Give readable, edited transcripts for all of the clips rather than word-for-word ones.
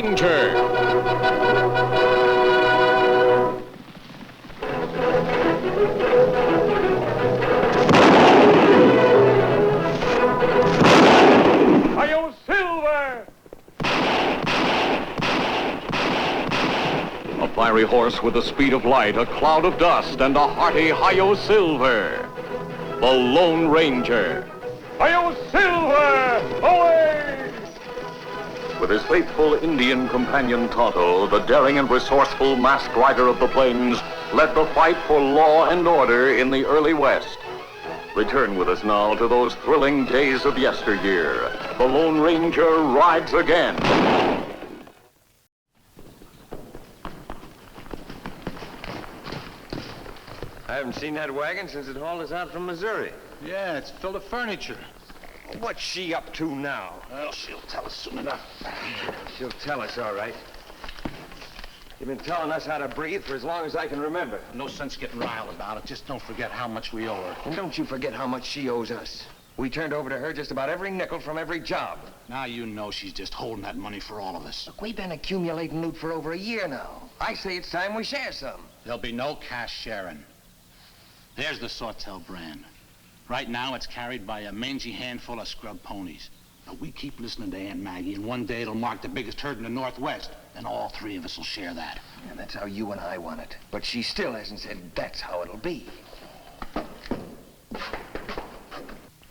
Ranger. Hi-yo, Silver! A fiery horse with the speed of light, a cloud of dust, and a hearty hi-yo Silver. The Lone Ranger. Hi-yo, Silver! Away! With his faithful Indian companion Tonto, the daring and resourceful masked rider of the plains led the fight for law and order in the early West. Return with us now to those thrilling days of yesteryear. The Lone Ranger rides again. I haven't seen that wagon since it hauled us out from Missouri. Yeah, it's filled of furniture. What's she up to now? Well, she'll tell us soon enough. She'll tell us, all right. You've been telling us how to breathe for as long as I can remember. No sense getting riled about it. Just don't forget how much we owe her. And don't you forget how much she owes us. We turned over to her just about every nickel from every job. Now you know she's just holding that money for all of us. Look, we've been accumulating loot for over a year now. I say it's time we share some. There'll be no cash sharing. There's the Sawtell brand. Right now, it's carried by a mangy handful of scrub ponies. But we keep listening to Aunt Maggie, and one day it'll mark the biggest herd in the Northwest, and all three of us will share that. And that's how you and I want it. But she still hasn't said that's how it'll be.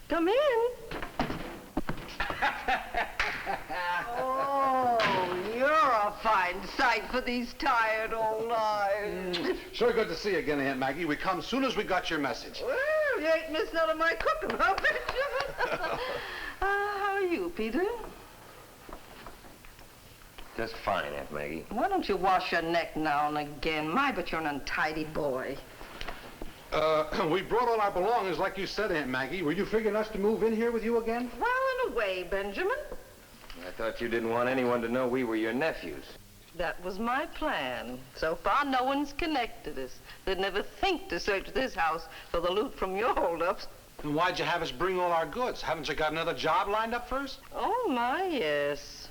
Come in. Oh, you're a fine sight for these tired old eyes. Sure good to see you again, Aunt Maggie. We come soon as we got your message. Well, you ain't missed none of my cooking, huh, Butch? How are you, Peter? Just fine, Aunt Maggie. Why don't you wash your neck now and again? My, but you're an untidy boy. We brought all our belongings, like you said, Aunt Maggie. Were you figuring us to move in here with you again? Well, in a way, Benjamin. I thought you didn't want anyone to know we were your nephews. That was my plan. So far, no one's connected us. They'd never think to search this house for the loot from your holdups. And why'd you have us bring all our goods? Haven't you got another job lined up first? Oh, my, yes.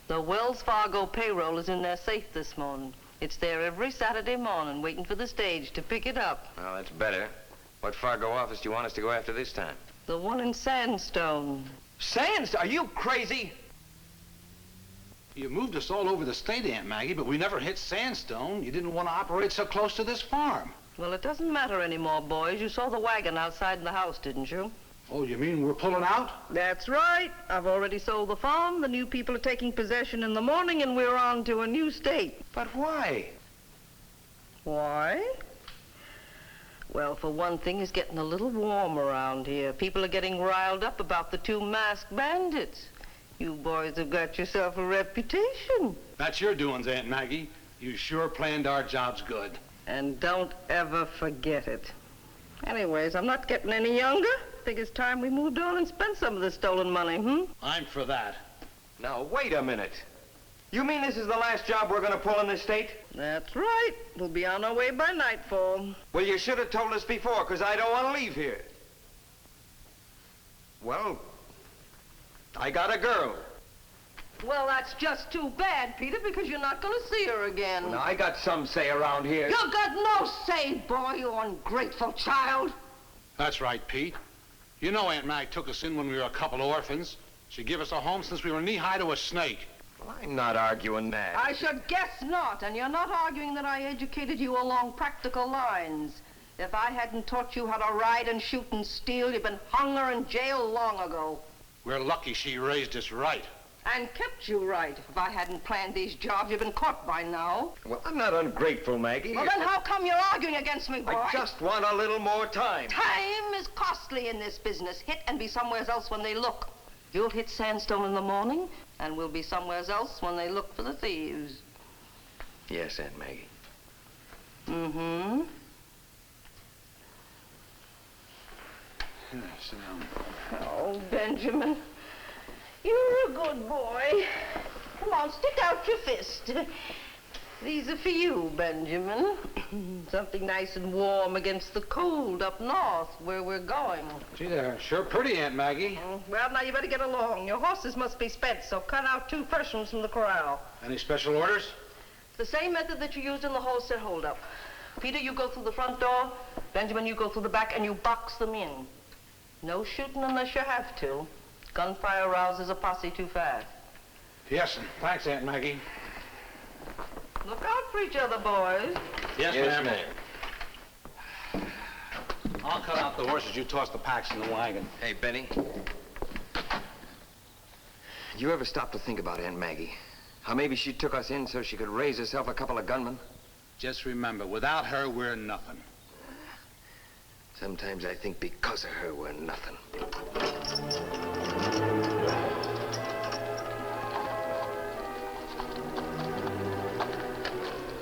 The Wells Fargo payroll is in their safe this morning. It's there every Saturday morning, waiting for the stage to pick it up. Well, that's better. What Fargo office do you want us to go after this time? The one in Sandstone. Sandstone? Are you crazy? You moved us all over the state, Aunt Maggie, but we never hit Sandstone. You didn't want to operate so close to this farm. Well, it doesn't matter anymore, boys. You saw the wagon outside the house, didn't you? Oh, you mean we're pulling out? That's right. I've already sold the farm. The new people are taking possession in the morning, and we're on to a new state. But why? Why? Well, for one thing, it's getting a little warm around here. People are getting riled up about the two masked bandits. You boys have got yourself a reputation. That's your doings, Aunt Maggie. You sure planned our jobs good. And don't ever forget it. Anyways, I'm not getting any younger. Think it's time we moved on and spent some of the stolen money, I'm for that. Now, wait a minute. You mean this is the last job we're going to pull in this state? That's right. We'll be on our way by nightfall. Well, you should have told us before, because I don't want to leave here. Well, I got a girl. Well, that's just too bad, Peter, because you're not going to see her again. Now, I got some say around here. You got no say, boy, you ungrateful child. That's right, Pete. You know Aunt Mag took us in when we were a couple of orphans. She gave us a home since we were knee-high to a snake. Well, I'm not arguing that. I should guess not, and you're not arguing that I educated you along practical lines. If I hadn't taught you how to ride and shoot and steal, you'd been hung or in jail long ago. We're lucky she raised us right. And kept you right. If I hadn't planned these jobs, you'd been caught by now. Well, I'm not ungrateful, Maggie. Well, then how come you're arguing against me, boy? I just want a little more time. Time is costly in this business. Hit and be somewhere else when they look. You'll hit Sandstone in the morning, and we'll be somewhere else when they look for the thieves. Yes, Aunt Maggie. Mm-hmm. Sit down. Oh, Benjamin. You're a good boy. Come on, stick out your fist. These are for you, Benjamin. Something nice and warm against the cold up north where we're going. Gee, they're sure pretty, Aunt Maggie. Well, now you better get along. Your horses must be spent, so cut out 2 fresh ones from the corral. Any special orders? The same method that you used in the Holstead holdup. Peter, you go through the front door. Benjamin, you go through the back, and you box them in. No shooting unless you have to. Gunfire rouses a posse too fast. Yes, thanks, Aunt Maggie. Look out for each other, boys. Yes, ma'am. I'll cut out the horses. You toss the packs in the wagon. Hey, Benny. You ever stop to think about Aunt Maggie? How maybe she took us in so she could raise herself a couple of gunmen? Just remember, without her, we're nothing. Sometimes I think because of her, we're nothing.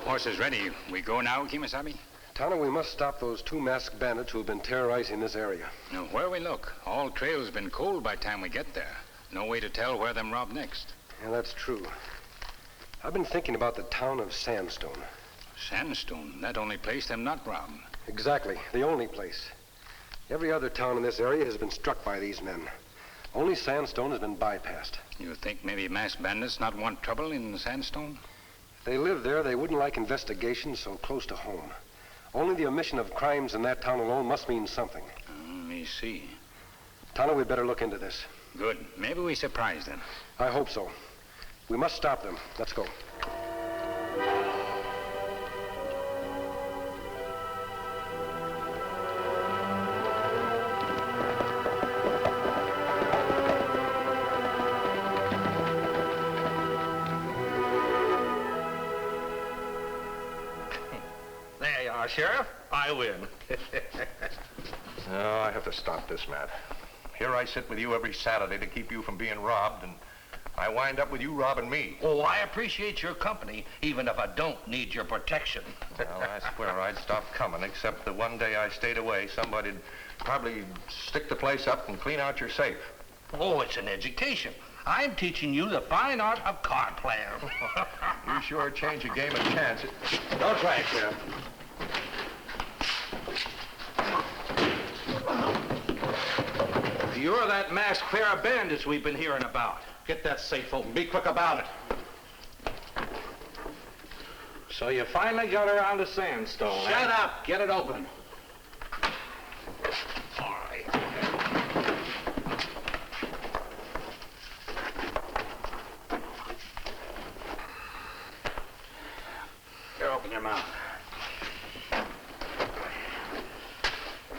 Horses ready. We go now, Kemo Sabe? Tonto, we must stop those 2 masked bandits who have been terrorizing this area. Now, where we look, all trails been cold by time we get there. No way to tell where them rob next. Yeah, that's true. I've been thinking about the town of Sandstone. Sandstone, that only place them not robbed. Exactly, the only place. Every other town in this area has been struck by these men. Only Sandstone has been bypassed. You think maybe masked bandits not want trouble in Sandstone? If they lived there, they wouldn't like investigations so close to home. Only the omission of crimes in that town alone must mean something. Let me see. Tonto, we'd better look into this. Good. Maybe we surprise them. I hope so. We must stop them. Let's go. There you are, Sheriff. I win. No, I have to stop this, Matt. Here I sit with you every Saturday to keep you from being robbed, and I wind up with you robbing me. Oh, I appreciate your company, even if I don't need your protection. Well, I swear I'd stop coming, except the one day I stayed away, somebody'd probably stick the place up and clean out your safe. Oh, it's an education. I'm teaching you the fine art of card playing. You sure change a game of chance. Don't try it, Sheriff. You're that masked pair of bandits we've been hearing about. Get that safe open. Be quick about it. So you finally got around to Sandstone, Shut up. Get it open. All right. Here, open your mouth.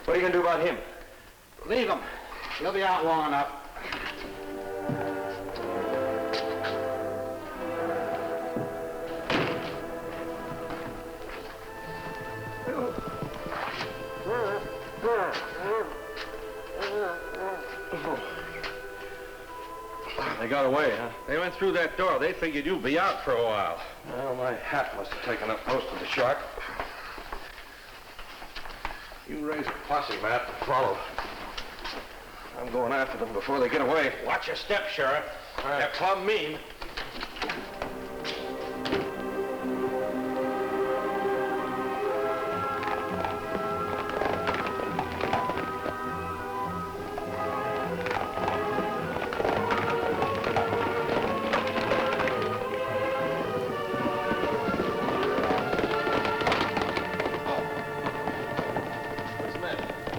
What are you going to do about him? Leave him. He'll be out long enough. They got away, huh? They went through that door. They figured you'd be out for a while. Well, my hat must have taken up most of the shock. You raise a posse, Matt, and follow. I'm going after them before they get away. Watch your step, Sheriff. They're plumb mean.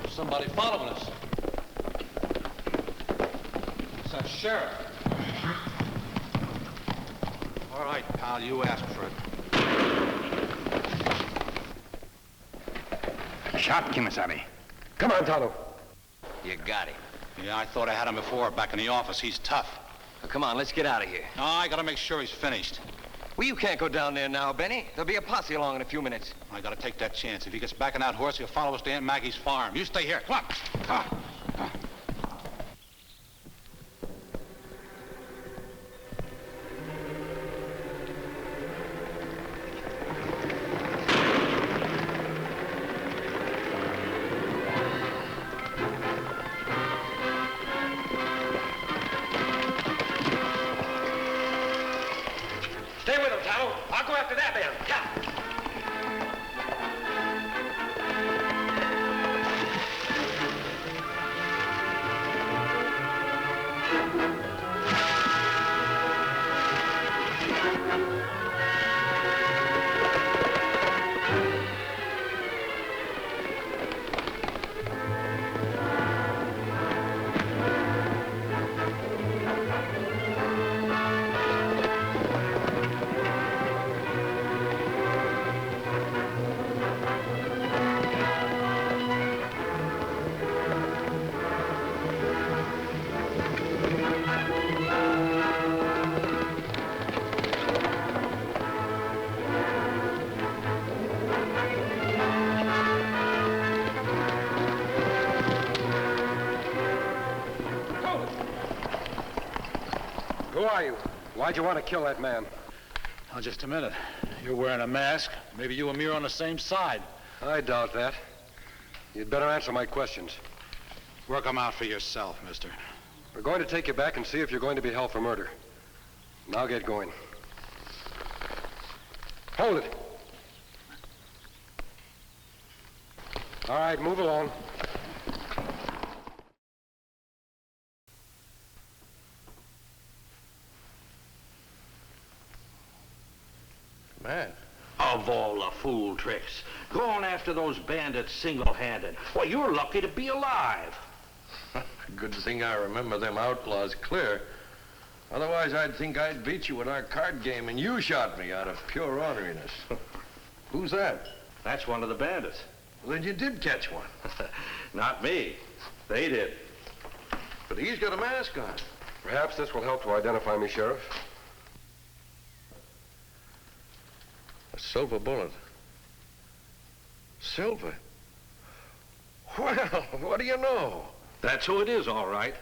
Somebody following us. It's that sheriff. All right, pal, you asked for it. Shot, Kemo Sabe. Come on, Tonto. You got him. Yeah, I thought I had him before, back in the office. He's tough. Well, come on, let's get out of here. No, I gotta make sure he's finished. Well, you can't go down there now, Benny. There'll be a posse along in a few minutes. I gotta take that chance. If he gets back on that horse, he'll follow us to Aunt Maggie's farm. You stay here. Come on. Come on. Stay with them, Tonto. I'll go after that man. Who are you? Why'd you want to kill that man? Oh, just a minute. You're wearing a mask. Maybe you and me are on the same side. I doubt that. You'd better answer my questions. Work them out for yourself, mister. We're going to take you back and see if you're going to be held for murder. Now get going. Hold it. All right, move along. Man, of all the fool tricks, going after those bandits single-handed. Well, you're lucky to be alive. Good thing I remember them outlaws clear. Otherwise, I'd think I'd beat you at our card game, and you shot me out of pure orneriness. Who's that? That's one of the bandits. Well, then you did catch one. Not me. They did. But he's got a mask on. Perhaps this will help to identify me, Sheriff. A silver bullet. Silver? Well, what do you know? That's who it is, all right.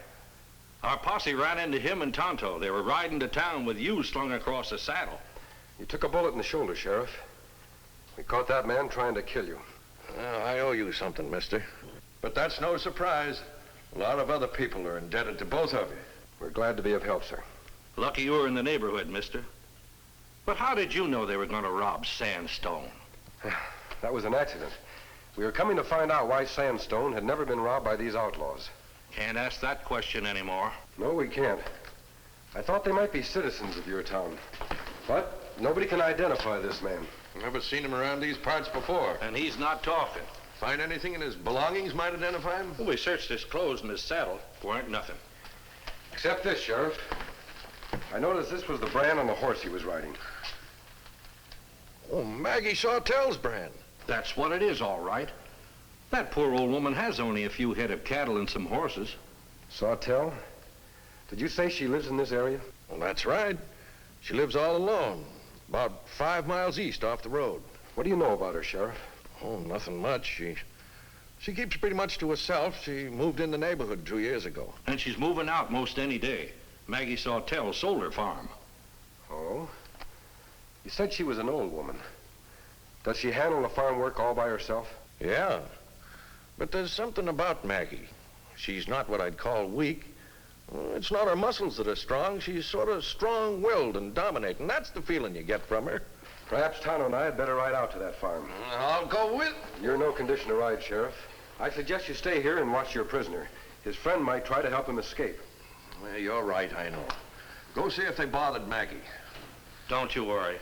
Our posse ran into him and Tonto. They were riding to town with you slung across the saddle. You took a bullet in the shoulder, Sheriff. We caught that man trying to kill you. Well, I owe you something, mister. But that's no surprise. A lot of other people are indebted to both of you. We're glad to be of help, sir. Lucky you were in the neighborhood, mister. But how did you know they were going to rob Sandstone? That was an accident. We were coming to find out why Sandstone had never been robbed by these outlaws. Can't ask that question anymore. No, we can't. I thought they might be citizens of your town. But nobody can identify this man. Never seen him around these parts before. And he's not talking. Find anything in his belongings might identify him? Well, we searched his clothes and his saddle. Weren't nothing. Except this, Sheriff. I noticed this was the brand on the horse he was riding. Oh, Maggie Sawtell's brand. That's what it is, all right. That poor old woman has only a few head of cattle and some horses. Sawtell? Did you say she lives in this area? Well, that's right. She lives all alone, about 5 miles east off the road. What do you know about her, Sheriff? Oh, nothing much. She keeps pretty much to herself. She moved in the neighborhood 2 years ago. And she's moving out most any day. Maggie Sawtell sold her farm. Oh? You said she was an old woman. Does she handle the farm work all by herself? Yeah. But there's something about Maggie. She's not what I'd call weak. It's not her muscles that are strong. She's sort of strong-willed and dominating. That's the feeling you get from her. Perhaps Tonto and I had better ride out to that farm. I'll go with. You're in no condition to ride, Sheriff. I suggest you stay here and watch your prisoner. His friend might try to help him escape. Well, you're right, I know. Go see if they bothered Maggie. Don't you worry.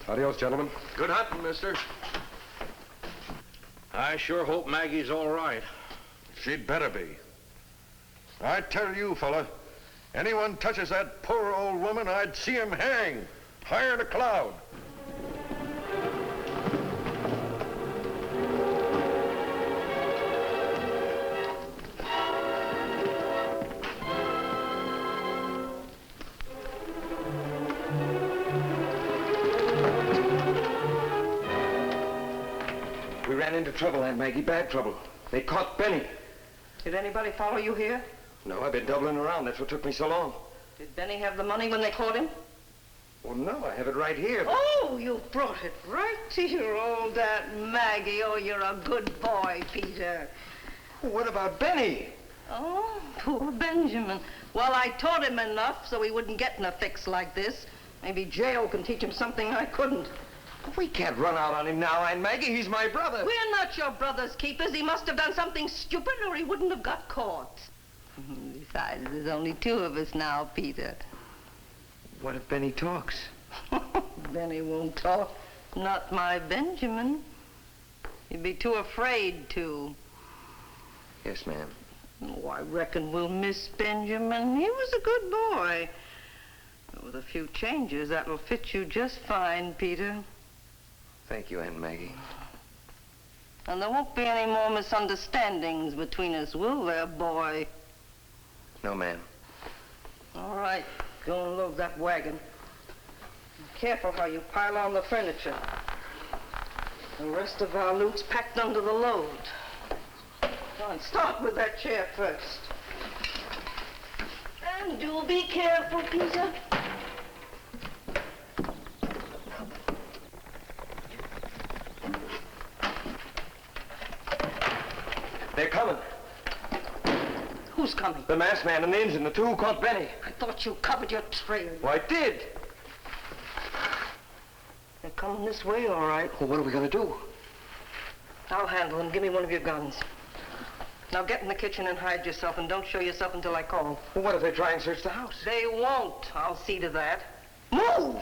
Adios, gentlemen. Good hunting, mister. I sure hope Maggie's all right. She'd better be. I tell you, fella, anyone touches that poor old woman, I'd see him hang, higher than a cloud. We ran into trouble, Aunt Maggie, bad trouble. They caught Benny. Did anybody follow you here? No, I've been doubling around. That's what took me so long. Did Benny have the money when they caught him? Well, no, I have it right here. But... Oh, you brought it right to your old Aunt Maggie. Oh, you're a good boy, Peter. Well, what about Benny? Oh, poor Benjamin. Well, I taught him enough so he wouldn't get in a fix like this. Maybe jail can teach him something I couldn't. We can't run out on him now, Aunt Maggie. He's my brother. We're not your brother's keepers. He must have done something stupid or he wouldn't have got caught. Besides, there's only two of us now, Peter. What if Benny talks? Benny won't talk. Not my Benjamin. He'd be too afraid to. Yes, ma'am. Oh, I reckon we'll miss Benjamin. He was a good boy. With a few changes, that'll fit you just fine, Peter. Thank you, Aunt Maggie. And there won't be any more misunderstandings between us, will there, boy? No, ma'am. All right, go and load that wagon. Be careful how you pile on the furniture. The rest of our loot's packed under the load. Go on, start with that chair first. And do be careful, Peter. Who's coming? The masked man and the engine, the two who caught Benny. I thought you covered your trail. Well, I did. They're coming this way, all right. Well, what are we going to do? I'll handle them. Give me one of your guns. Now get in the kitchen and hide yourself, and don't show yourself until I call. Well, what if they try and search the house? They won't. I'll see to that. Move!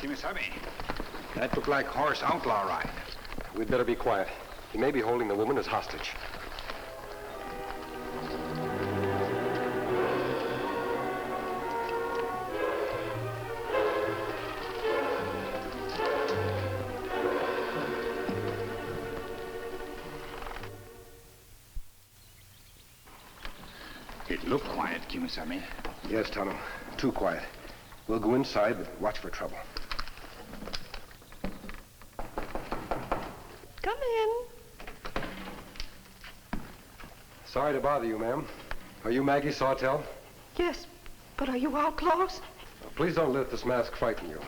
Kemo Sabe, that looked like horse outlaw ride. We'd better be quiet. He may be holding the woman as hostage. It looked quiet, Kemo Sabe. Yes, Tonto. Too quiet. We'll go inside, but watch for trouble. Come in. Sorry to bother you, ma'am. Are you Maggie Sawtell? Yes, but are you outlaws? Please don't let this mask frighten you.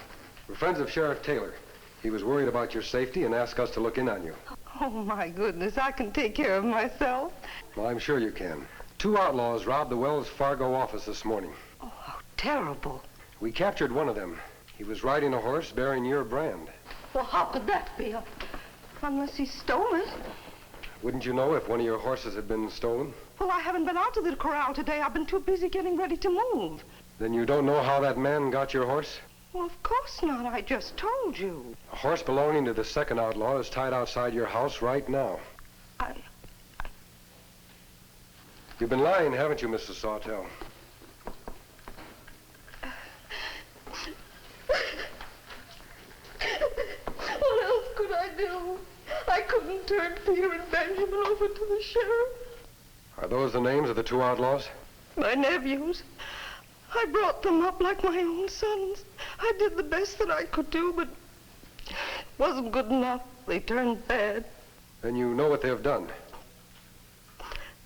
We're friends of Sheriff Taylor. He was worried about your safety and asked us to look in on you. Oh, my goodness, I can take care of myself. Well, I'm sure you can. 2 outlaws robbed the Wells Fargo office this morning. Oh, how terrible. We captured one of them. He was riding a horse bearing your brand. Well, how could that be? Unless he stole it. Wouldn't you know if one of your horses had been stolen? Well, I haven't been out to the corral today. I've been too busy getting ready to move. Then you don't know how that man got your horse? Well, of course not. I just told you. A horse belonging to the second outlaw is tied outside your house right now. You've been lying, haven't you, Mrs. Sawtell? What else could I do? I couldn't turn Peter and Benjamin over to the sheriff. Are those the names of the 2 outlaws? My nephews. I brought them up like my own sons. I did the best that I could do, but it wasn't good enough. They turned bad. Then you know what they've done.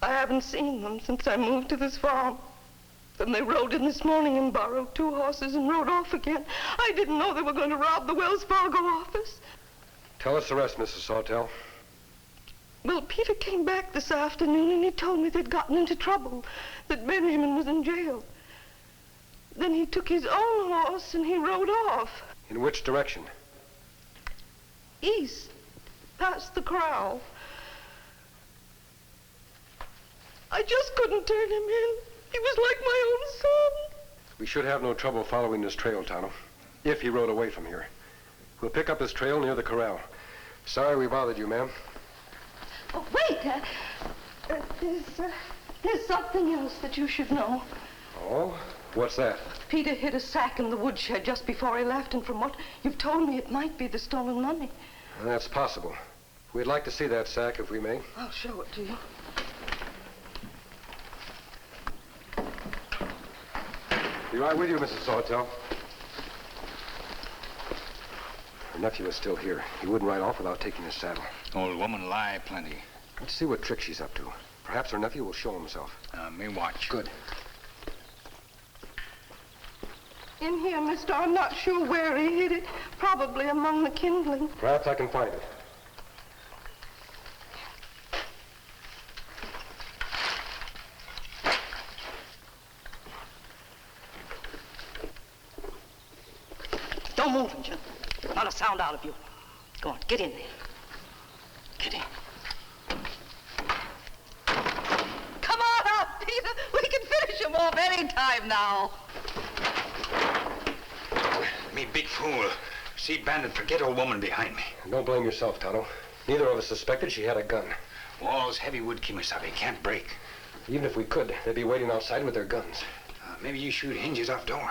I haven't seen them since I moved to this farm. Then they rode in this morning and borrowed 2 horses and rode off again. I didn't know they were going to rob the Wells Fargo office. Tell us the rest, Mrs. Sawtell. Well, Peter came back this afternoon and he told me they'd gotten into trouble, that Benjamin was in jail. Then he took his own horse and he rode off. In which direction? East, past the corral. I just couldn't turn him in. He was like my own son. We should have no trouble following his trail, Tonto, if he rode away from here. We'll pick up his trail near the corral. Sorry we bothered you, ma'am. Oh, wait. There's something else that you should know. Oh? What's that? Peter hid a sack in the woodshed just before he left, and from what you've told me, it might be the stolen money. That's possible. We'd like to see that sack, if we may. I'll show it to you. Be right with you, Mrs. Sawtell. Her nephew is still here. He wouldn't ride off without taking his saddle. Old woman lie plenty. Let's see what trick she's up to. Perhaps her nephew will show himself. Me watch. Good. In here, mister. I'm not sure where he hid it. Probably among the kindling. Perhaps I can find it. Don't move, Injun. Not a sound out of you. Go on, get in there. Get in. Come on out, Peter. We can finish him off any time now. Me big fool. See bandit forget old woman behind me. Don't blame yourself, Tonto. Neither of us suspected she had a gun. Walls heavy wood, Kemo Sabe, can't break. Even if we could, they'd be waiting outside with their guns. Maybe you shoot hinges off door.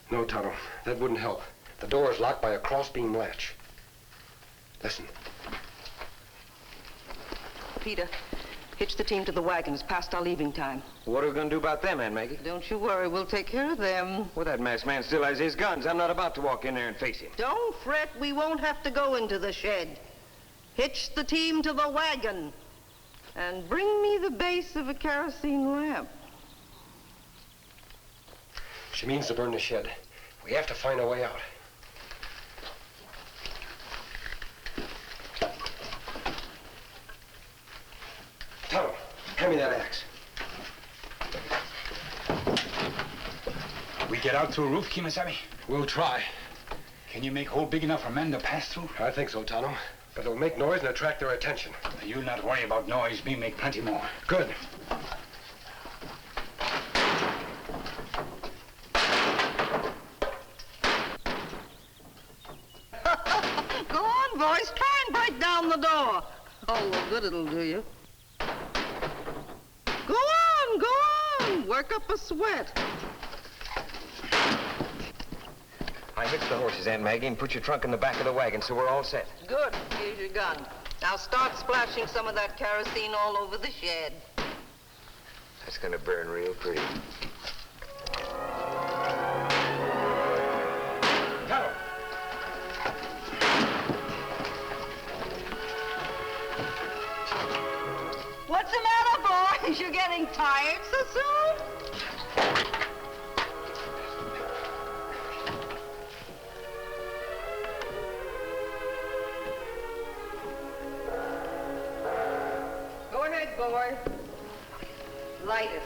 No, Tonto. That wouldn't help. The door is locked by a crossbeam latch. Listen. Peter, hitch the team to the wagon. It's past our leaving time. What are we going to do about them, Aunt Maggie? Don't you worry. We'll take care of them. Well, that masked man still has his guns. I'm not about to walk in there and face him. Don't fret. We won't have to go into the shed. Hitch the team to the wagon. And bring me the base of a kerosene lamp. She means to burn the shed. We have to find a way out. Hand me that axe. We get out through a roof, Kemo Sabe? We'll try. Can you make hole big enough for men to pass through? I think so, Tonto. But it'll make noise and attract their attention. You not worry about noise. Me make plenty more. Good. Go on, boys. Try and break down the door. Oh, well, good it'll do you. Go on, go on. Work up a sweat. I hitched the horses, Aunt Maggie, and put your trunk in the back of the wagon, so we're all set. Good. Here's your gun. Now start splashing some of that kerosene all over the shed. That's gonna burn real pretty. Tonto! What's the matter, boys? You're getting tired so soon? Go ahead, boy. Light it.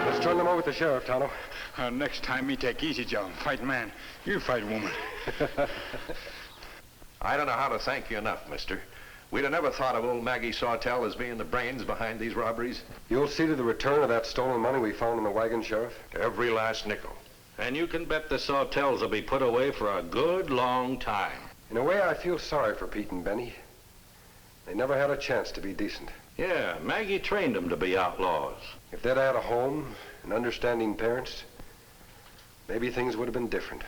Let's turn them over to the sheriff, Tonto. Next time me take easy, John. Fight man. You fight woman. I don't know how to thank you enough, mister. We'd have never thought of old Maggie Sawtell as being the brains behind these robberies. You'll see to the return of that stolen money we found in the wagon, Sheriff. Every last nickel. And you can bet the Sawtells will be put away for a good long time. In a way, I feel sorry for Pete and Benny. They never had a chance to be decent. Yeah, Maggie trained them to be outlaws. If they'd had a home and understanding parents, maybe things would have been different.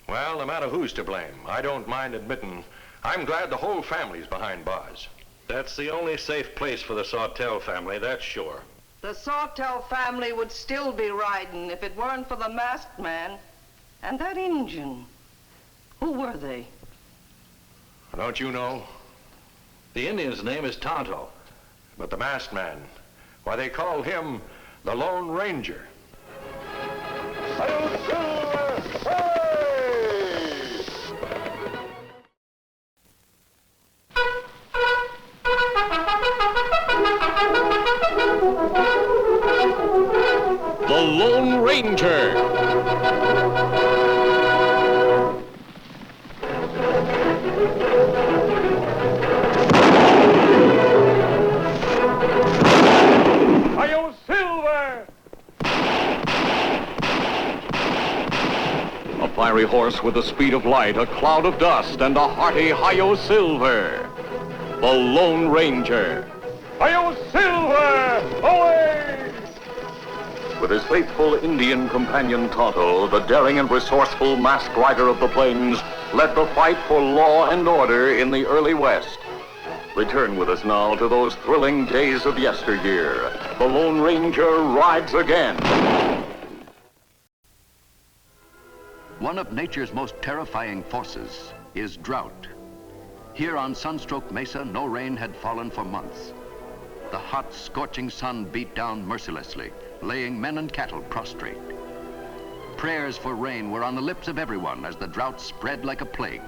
Well, no matter who's to blame, I don't mind admitting I'm glad the whole family's behind bars. That's the only safe place for the Sawtell family, that's sure. The Sawtell family would still be riding if it weren't for the masked man and that Injun. Who were they? Don't you know? The Indian's name is Tonto. But the masked man, why, they call him TheLone Ranger. The Lone Ranger. Hi-yo, Silver! A fiery horse with the speed of light, a cloud of dust, and a hearty hi-yo Silver. The Lone Ranger. Hi-yo, Silver! Away! With his faithful Indian companion Tonto, the daring and resourceful masked rider of the plains led the fight for law and order in the early West. Return with us now to those thrilling days of yesteryear. The Lone Ranger rides again. One of nature's most terrifying forces is drought. Here on Sunstroke Mesa, no rain had fallen for months. The hot, scorching sun beat down mercilessly, laying men and cattle prostrate. Prayers for rain were on the lips of everyone as the drought spread like a plague.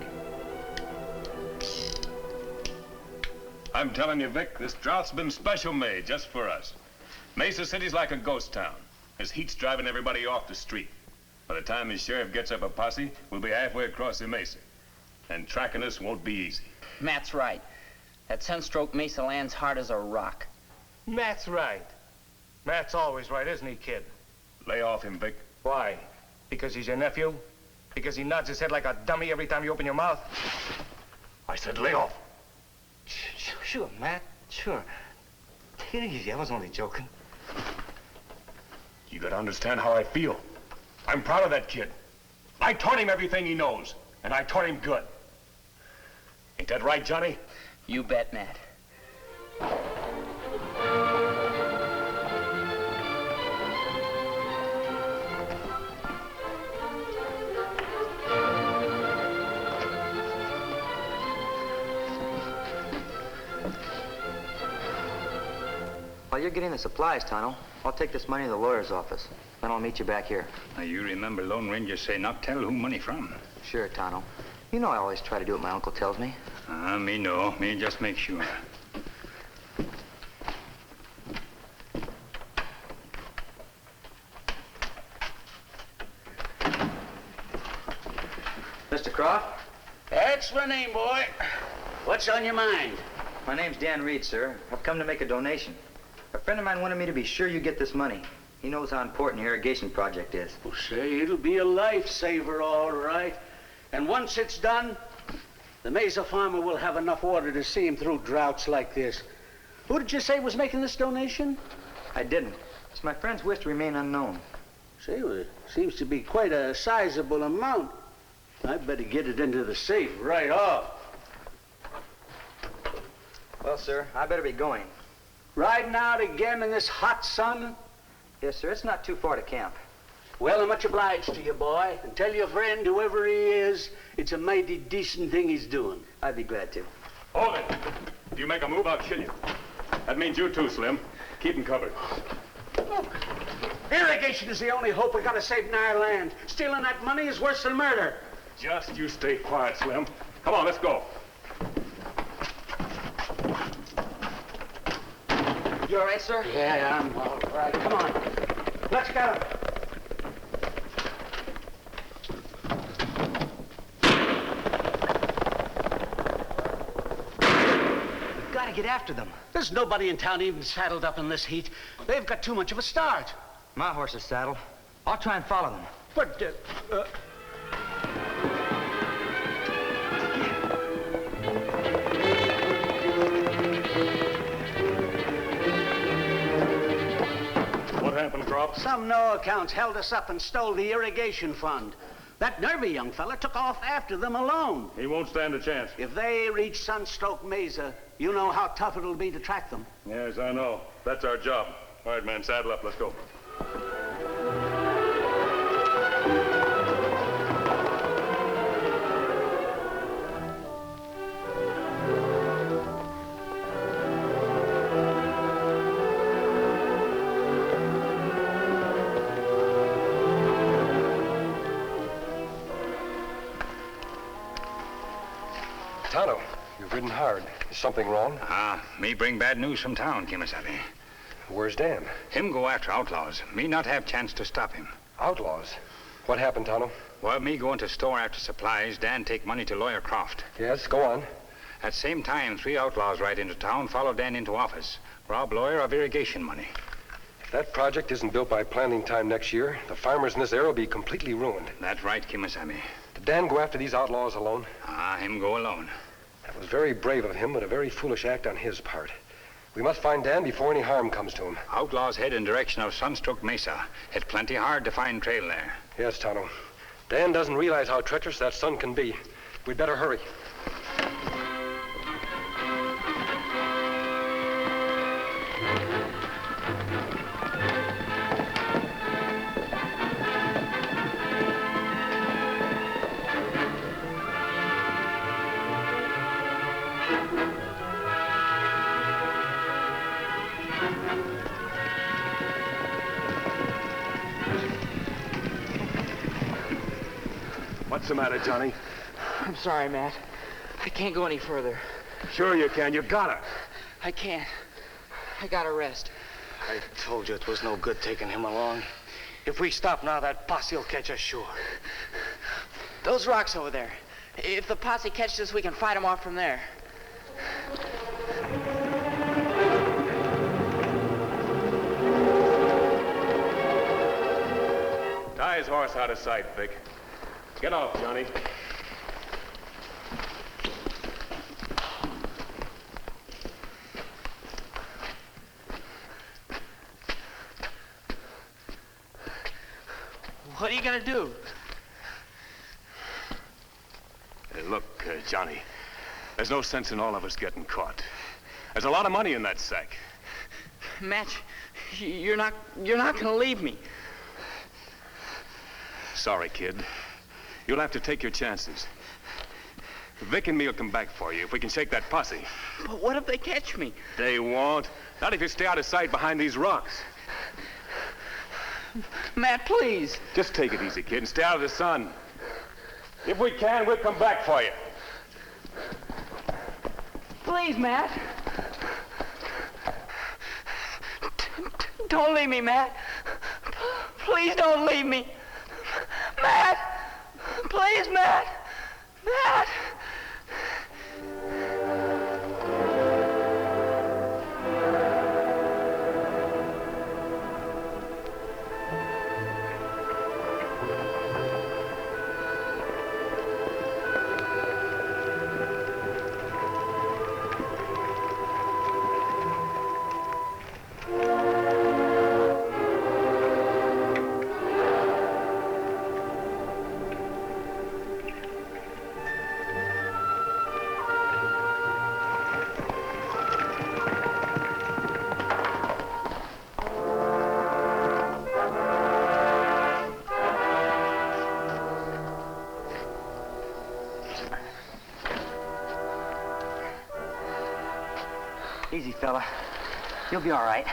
I'm telling you, Vic, this drought's been special made just for us. Mesa City's like a ghost town. This heat's driving everybody off the street. By the time the sheriff gets up a posse, we'll be halfway across the mesa. And tracking us won't be easy. Matt's right. That Sunstroke Mesa land's hard as a rock. Matt's right. Matt's always right, isn't he, kid? Lay off him, Vic. Why? Because he's your nephew? Because he nods his head like a dummy every time you open your mouth? I said lay off. Sure, Matt. Sure. Take it easy. I was only joking. You gotta understand how I feel. I'm proud of that kid. I taught him everything he knows, and I taught him good. Ain't that right, Johnny? You bet, Matt. While you're getting the supplies, Tonto, I'll take this money to the lawyer's office. Then I'll meet you back here. Now, you remember Lone Ranger say not tell who money from. Sure, Tonto. You know I always try to do what my uncle tells me. Me know. Me just make sure. Mr. Croft? That's my name, boy. What's on your mind? My name's Dan Reid, sir. I've come to make a donation. A friend of mine wanted me to be sure you get this money. He knows how important the irrigation project is. Well, say, it'll be a lifesaver, all right. And once it's done, the Mesa farmer will have enough water to see him through droughts like this. Who did you say was making this donation? I didn't. It's my friend's wish to remain unknown. Say, well, it seems to be quite a sizable amount. I'd better get it into the safe right off. Well, sir, I better be going. Riding out again in this hot sun? Yes, sir. It's not too far to camp. Well, I'm much obliged to you, boy. And tell your friend, whoever he is, it's a mighty decent thing he's doing. I'd be glad to. Hold it. If you make a move, I'll kill you. That means you too, Slim. Keep him covered. Look, irrigation is the only hope we got to save in our land. Stealing that money is worse than murder. Just you stay quiet, Slim. Come on, let's go. You all right, sir? Yeah, I'm all right. Come on. Let's go. We've got to get after them. There's nobody in town even saddled up in this heat. They've got too much of a start. My horse is saddled. I'll try and follow them. But, What happened, Crop? Some no-accounts held us up and stole the irrigation fund. That nervy young fella took off after them alone. He won't stand a chance. If they reach Sunstroke Mesa, you know how tough it'll be to track them. Yes, I know. That's our job. All right, man, saddle up. Let's go. Tonto, you've ridden hard. Is something wrong? Me bring bad news from town, Kemo Sabe. Where's Dan? Him go after outlaws. Me not have chance to stop him. Outlaws? What happened, Tonto? Well, me go into store after supplies. Dan take money to Lawyer Croft. Yes, go on. At same time, 3 outlaws ride into town, follow Dan into office. Rob Lawyer of irrigation money. If that project isn't built by planting time next year, the farmers in this area will be completely ruined. That's right, Kemo Sabe. Did Dan go after these outlaws alone? Him go alone. That was very brave of him, but a very foolish act on his part. We must find Dan before any harm comes to him. Outlaws head in direction of Sunstroke Mesa. It's plenty hard to find trail there. Yes, Tonto. Dan doesn't realize how treacherous that sun can be. We'd better hurry. What's the matter, Johnny? I'm sorry, Matt. I can't go any further. Sure you can. You gotta. I can't. I gotta rest. I told you it was no good taking him along. If we stop now, that posse will catch us sure. Those rocks over there. If the posse catches us, we can fight them off from there. Tie his horse out of sight, Vic. Get off, Johnny. What are you gonna do? Look, Johnny, there's no sense in all of us getting caught. There's a lot of money in that sack. Matt, you're not gonna leave me. Sorry, kid. You'll have to take your chances. Vic and me will come back for you if we can shake that posse. But what if they catch me? They won't. Not if you stay out of sight behind these rocks. Matt, please. Just take it easy, kid, and stay out of the sun. If we can, we'll come back for you. Please, Matt. Don't leave me, Matt. Please don't leave me. Matt! Please, Matt! Matt! Easy, fella. You'll be all right.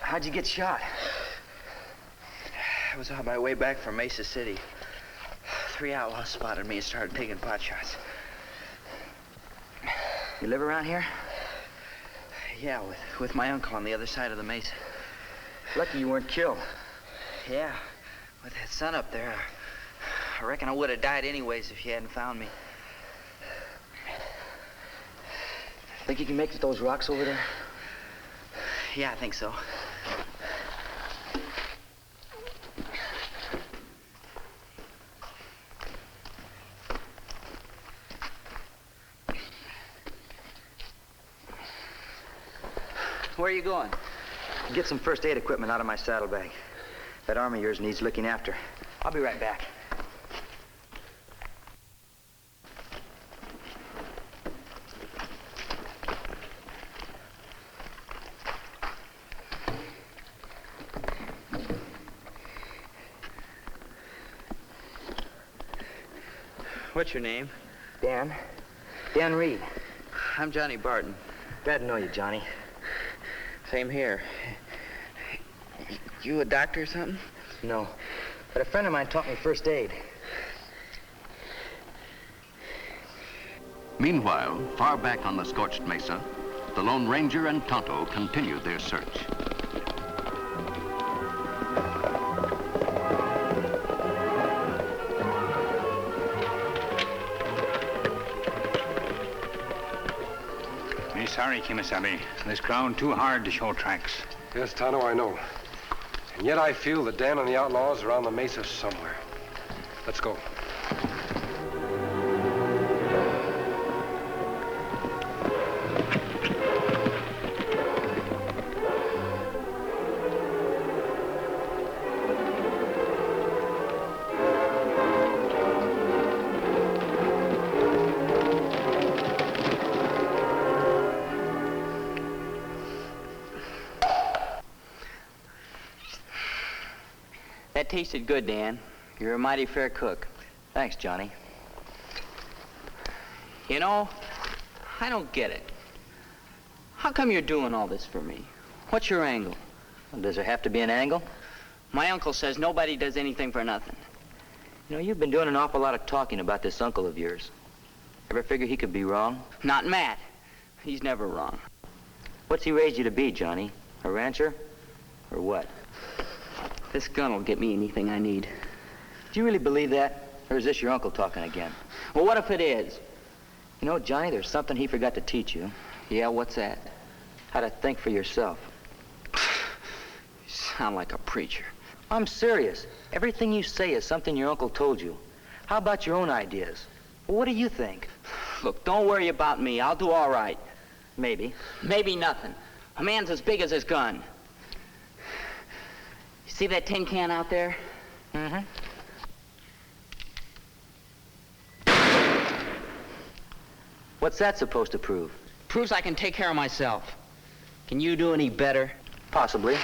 How'd you get shot? I was on my way back from Mesa City. 3 outlaws spotted me and started taking pot shots. You live around here? Yeah, with my uncle on the other side of the mesa. Lucky you weren't killed. Yeah, with that sun up there, I reckon I would have died anyways if you hadn't found me. Think you can make it to those rocks over there? Yeah, I think so. Where are you going? Get some first aid equipment out of my saddlebag. That arm of yours needs looking after. I'll be right back. What's your name? Dan. Dan Reid. I'm Johnny Barton. Glad to know you, Johnny. Same here. You a doctor or something? No, but a friend of mine taught me first aid. Meanwhile, far back on the scorched mesa, the Lone Ranger and Tonto continued their search. Me sorry, Kemo Sabe. This ground too hard to show tracks. Yes, Tonto, I know. And yet I feel that Dan and the outlaws are on the mesa somewhere. Let's go. That tasted good, Dan. You're a mighty fair cook. Thanks, Johnny. You know, I don't get it. How come you're doing all this for me? What's your angle? Well, does there have to be an angle? My uncle says nobody does anything for nothing. You know, you've been doing an awful lot of talking about this uncle of yours. Ever figure he could be wrong? Not Matt. He's never wrong. What's he raised you to be, Johnny? A rancher? Or what? This gun will get me anything I need. Do you really believe that? Or is this your uncle talking again? Well, what if it is? You know, Johnny, there's something he forgot to teach you. Yeah, what's that? How to think for yourself. You sound like a preacher. I'm serious. Everything you say is something your uncle told you. How about your own ideas? Well, what do you think? Look, don't worry about me. I'll do all right. Maybe. Maybe nothing. A man's as big as his gun. You see that tin can out there? Mm-hmm. What's that supposed to prove? Proves I can take care of myself. Can you do any better? Possibly.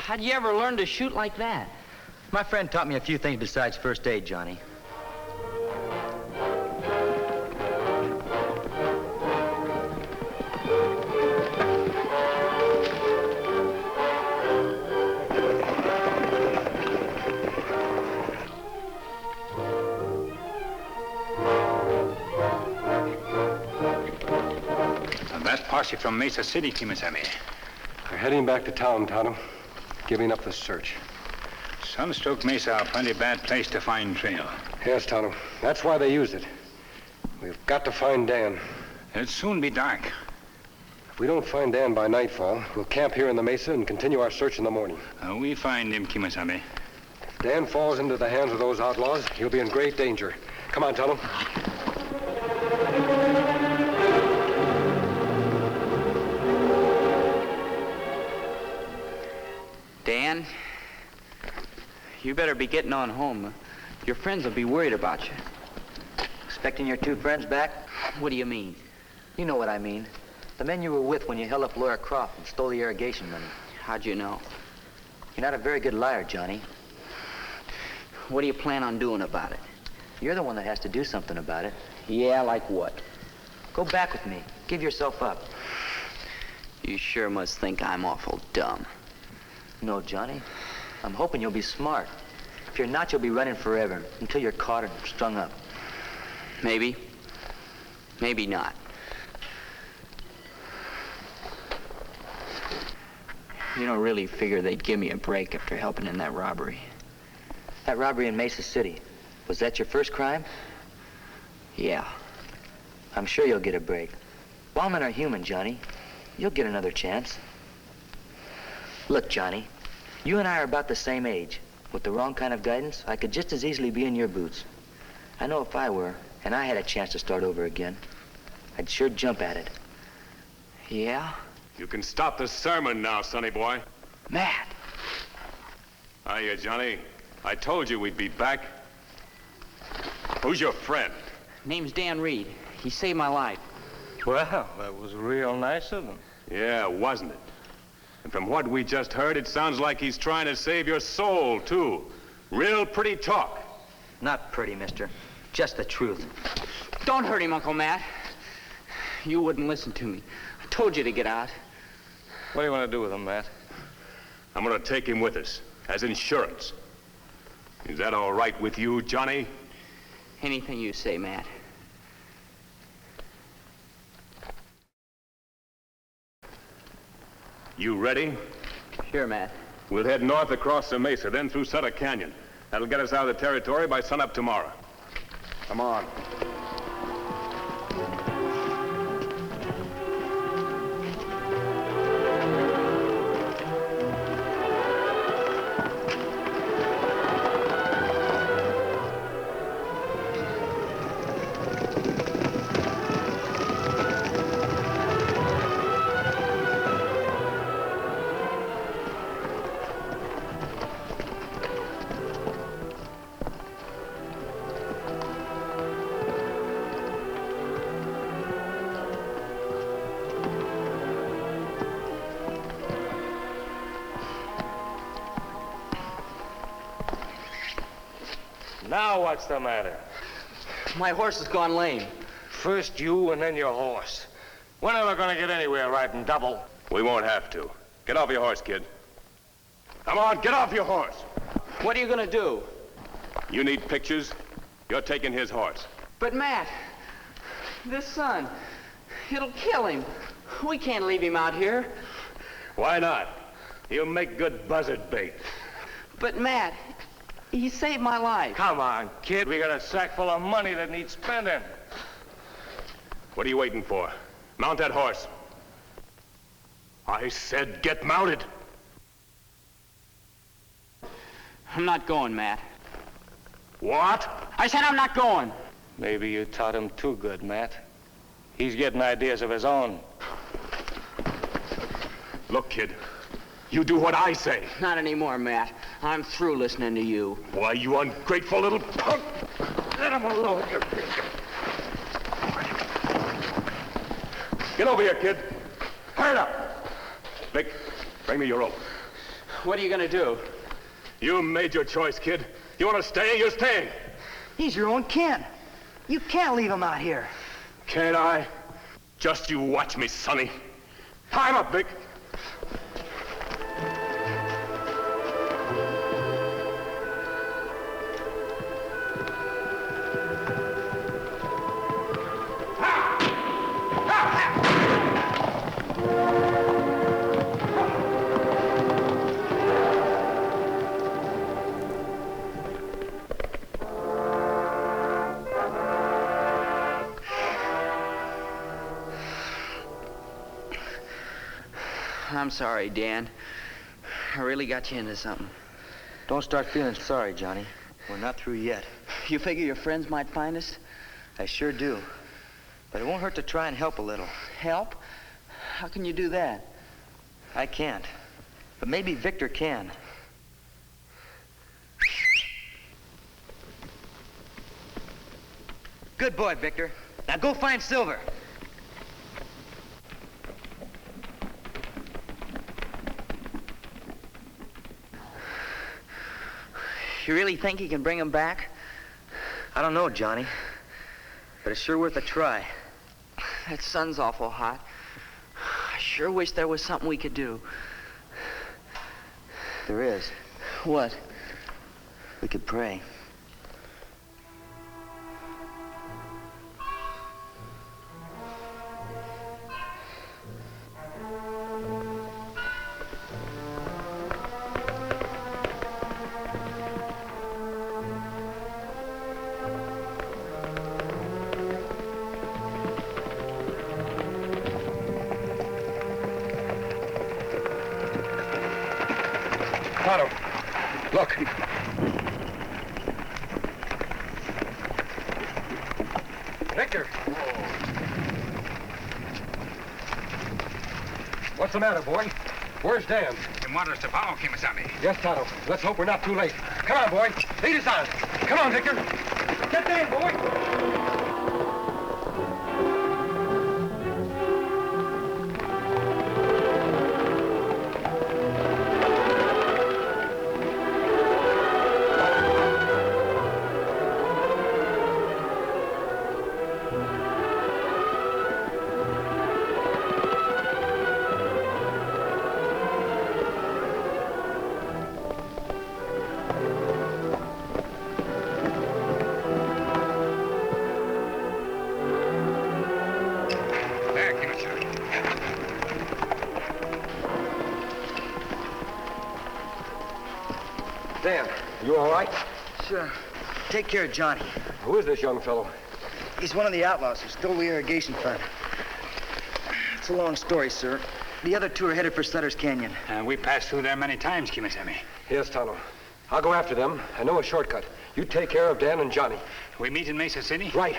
How'd you ever learn to shoot like that? My friend taught me a few things besides first aid, Johnny. That posse from Mesa City, Kemo Sabe. They're heading back to town, Tonto. Giving up the search. Sunstroke Mesa, a plenty bad place to find trail. Yes, Tonto. That's why they used it. We've got to find Dan. It'll soon be dark. If we don't find Dan by nightfall, we'll camp here in the mesa and continue our search in the morning. We find him, Kemo Sabe. If Dan falls into the hands of those outlaws, he'll be in great danger. Come on, Tonto. Dan, you better be getting on home. Your friends will be worried about you. Expecting your two friends back? What do you mean? You know what I mean. The men you were with when you held up Laura Croft and stole the irrigation money. How'd you know? You're not a very good liar, Johnny. What do you plan on doing about it? You're the one that has to do something about it. Yeah, like what? Go back with me. Give yourself up. You sure must think I'm awful dumb. No, Johnny. I'm hoping you'll be smart. If you're not, you'll be running forever until you're caught and strung up. Maybe. Maybe not. You don't really figure they'd give me a break after helping in that robbery. That robbery in Mesa City, was that your first crime? Yeah. I'm sure you'll get a break. Lawmen are human, Johnny. You'll get another chance. Look, Johnny, you and I are about the same age. With the wrong kind of guidance, I could just as easily be in your boots. I know if I were, and I had a chance to start over again, I'd sure jump at it. Yeah? You can stop the sermon now, sonny boy. Matt! Hiya, Johnny. I told you we'd be back. Who's your friend? Name's Dan Reid. He saved my life. Well, that was real nice of him. Yeah, wasn't it? And from what we just heard, it sounds like he's trying to save your soul, too. Real pretty talk. Not pretty, mister. Just the truth. Don't hurt him, Uncle Matt. You wouldn't listen to me. I told you to get out. What do you want to do with him, Matt? I'm going to take him with us, as insurance. Is that all right with you, Johnny? Anything you say, Matt. You ready? Sure, Matt. We'll head north across the mesa, then through Sutter Canyon. That'll get us out of the territory by sunup tomorrow. Come on. Now what's the matter? My horse has gone lame. First you and then your horse. We're never going to get anywhere riding double. We won't have to. Get off your horse, kid. Come on, get off your horse. What are you going to do? You need pictures? You're taking his horse. But, Matt, this sun, it'll kill him. We can't leave him out here. Why not? He'll make good buzzard bait. But, Matt, he saved my life. Come on, kid. We got a sack full of money that needs spending. What are you waiting for? Mount that horse. I said get mounted. I'm not going, Matt. What? I said I'm not going. Maybe you taught him too good, Matt. He's getting ideas of his own. Look, kid, you do what I say. Not anymore, Matt. I'm through listening to you. Why, you ungrateful little punk! Let him alone. Get over here, kid. Hurry up. Vic, bring me your rope. What are you gonna do? You made your choice, kid. You want to stay, you're staying. He's your own kin. You can't leave him out here. Can't I? Just you watch me, Sonny. Tie him up, Vic. I'm sorry, Dan. I really got you into something. Don't start feeling sorry, Johnny. We're not through yet. You figure your friends might find us? I sure do. But it won't hurt to try and help a little. Help? How can you do that? I can't. But maybe Victor can. Good boy, Victor. Now go find Silver. You really think you can bring him back? I don't know, Johnny. But it's sure worth a try. That sun's awful hot. I sure wish there was something we could do. There is. What? We could pray. Tonto, look. Victor. What's the matter, boy? Where's Dan? You want us to follow, Kemo Sabe? Yes, Tonto. Let's hope we're not too late. Come on, boy. Lead us on. Come on, Victor. Get Dan, boy. Dan, you all right? Sure. Take care of Johnny. Who is this young fellow? He's one of the outlaws who stole the irrigation fund. It's a long story, sir. The other two are headed for Sutter's Canyon. We passed through there many times, Kemo Sabe. Yes, Tonto. I'll go after them. I know a shortcut. You take care of Dan and Johnny. We meet in Mesa City? Right.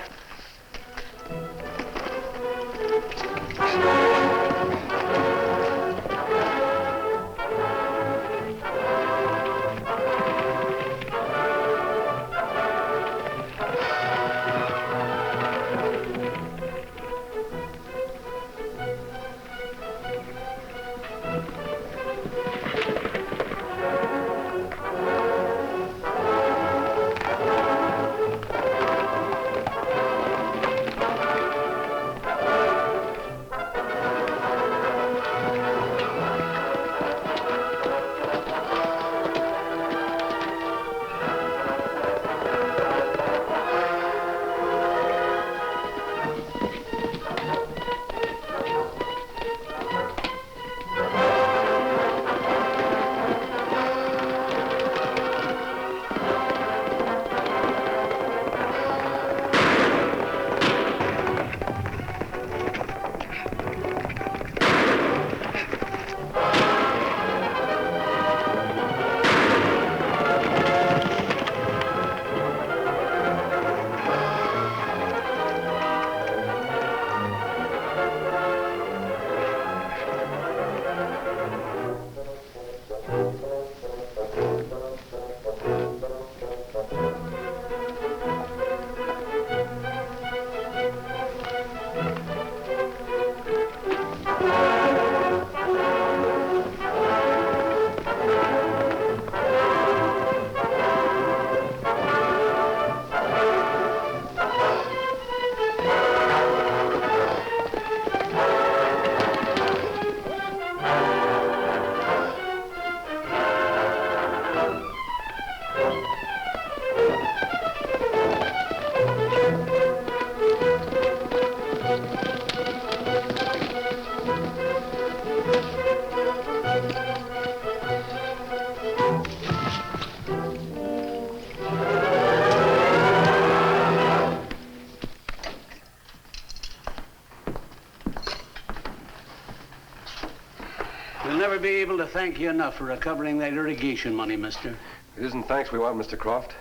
We'll never be able to thank you enough for recovering that irrigation money, mister. It isn't thanks we want, Mr. Croft.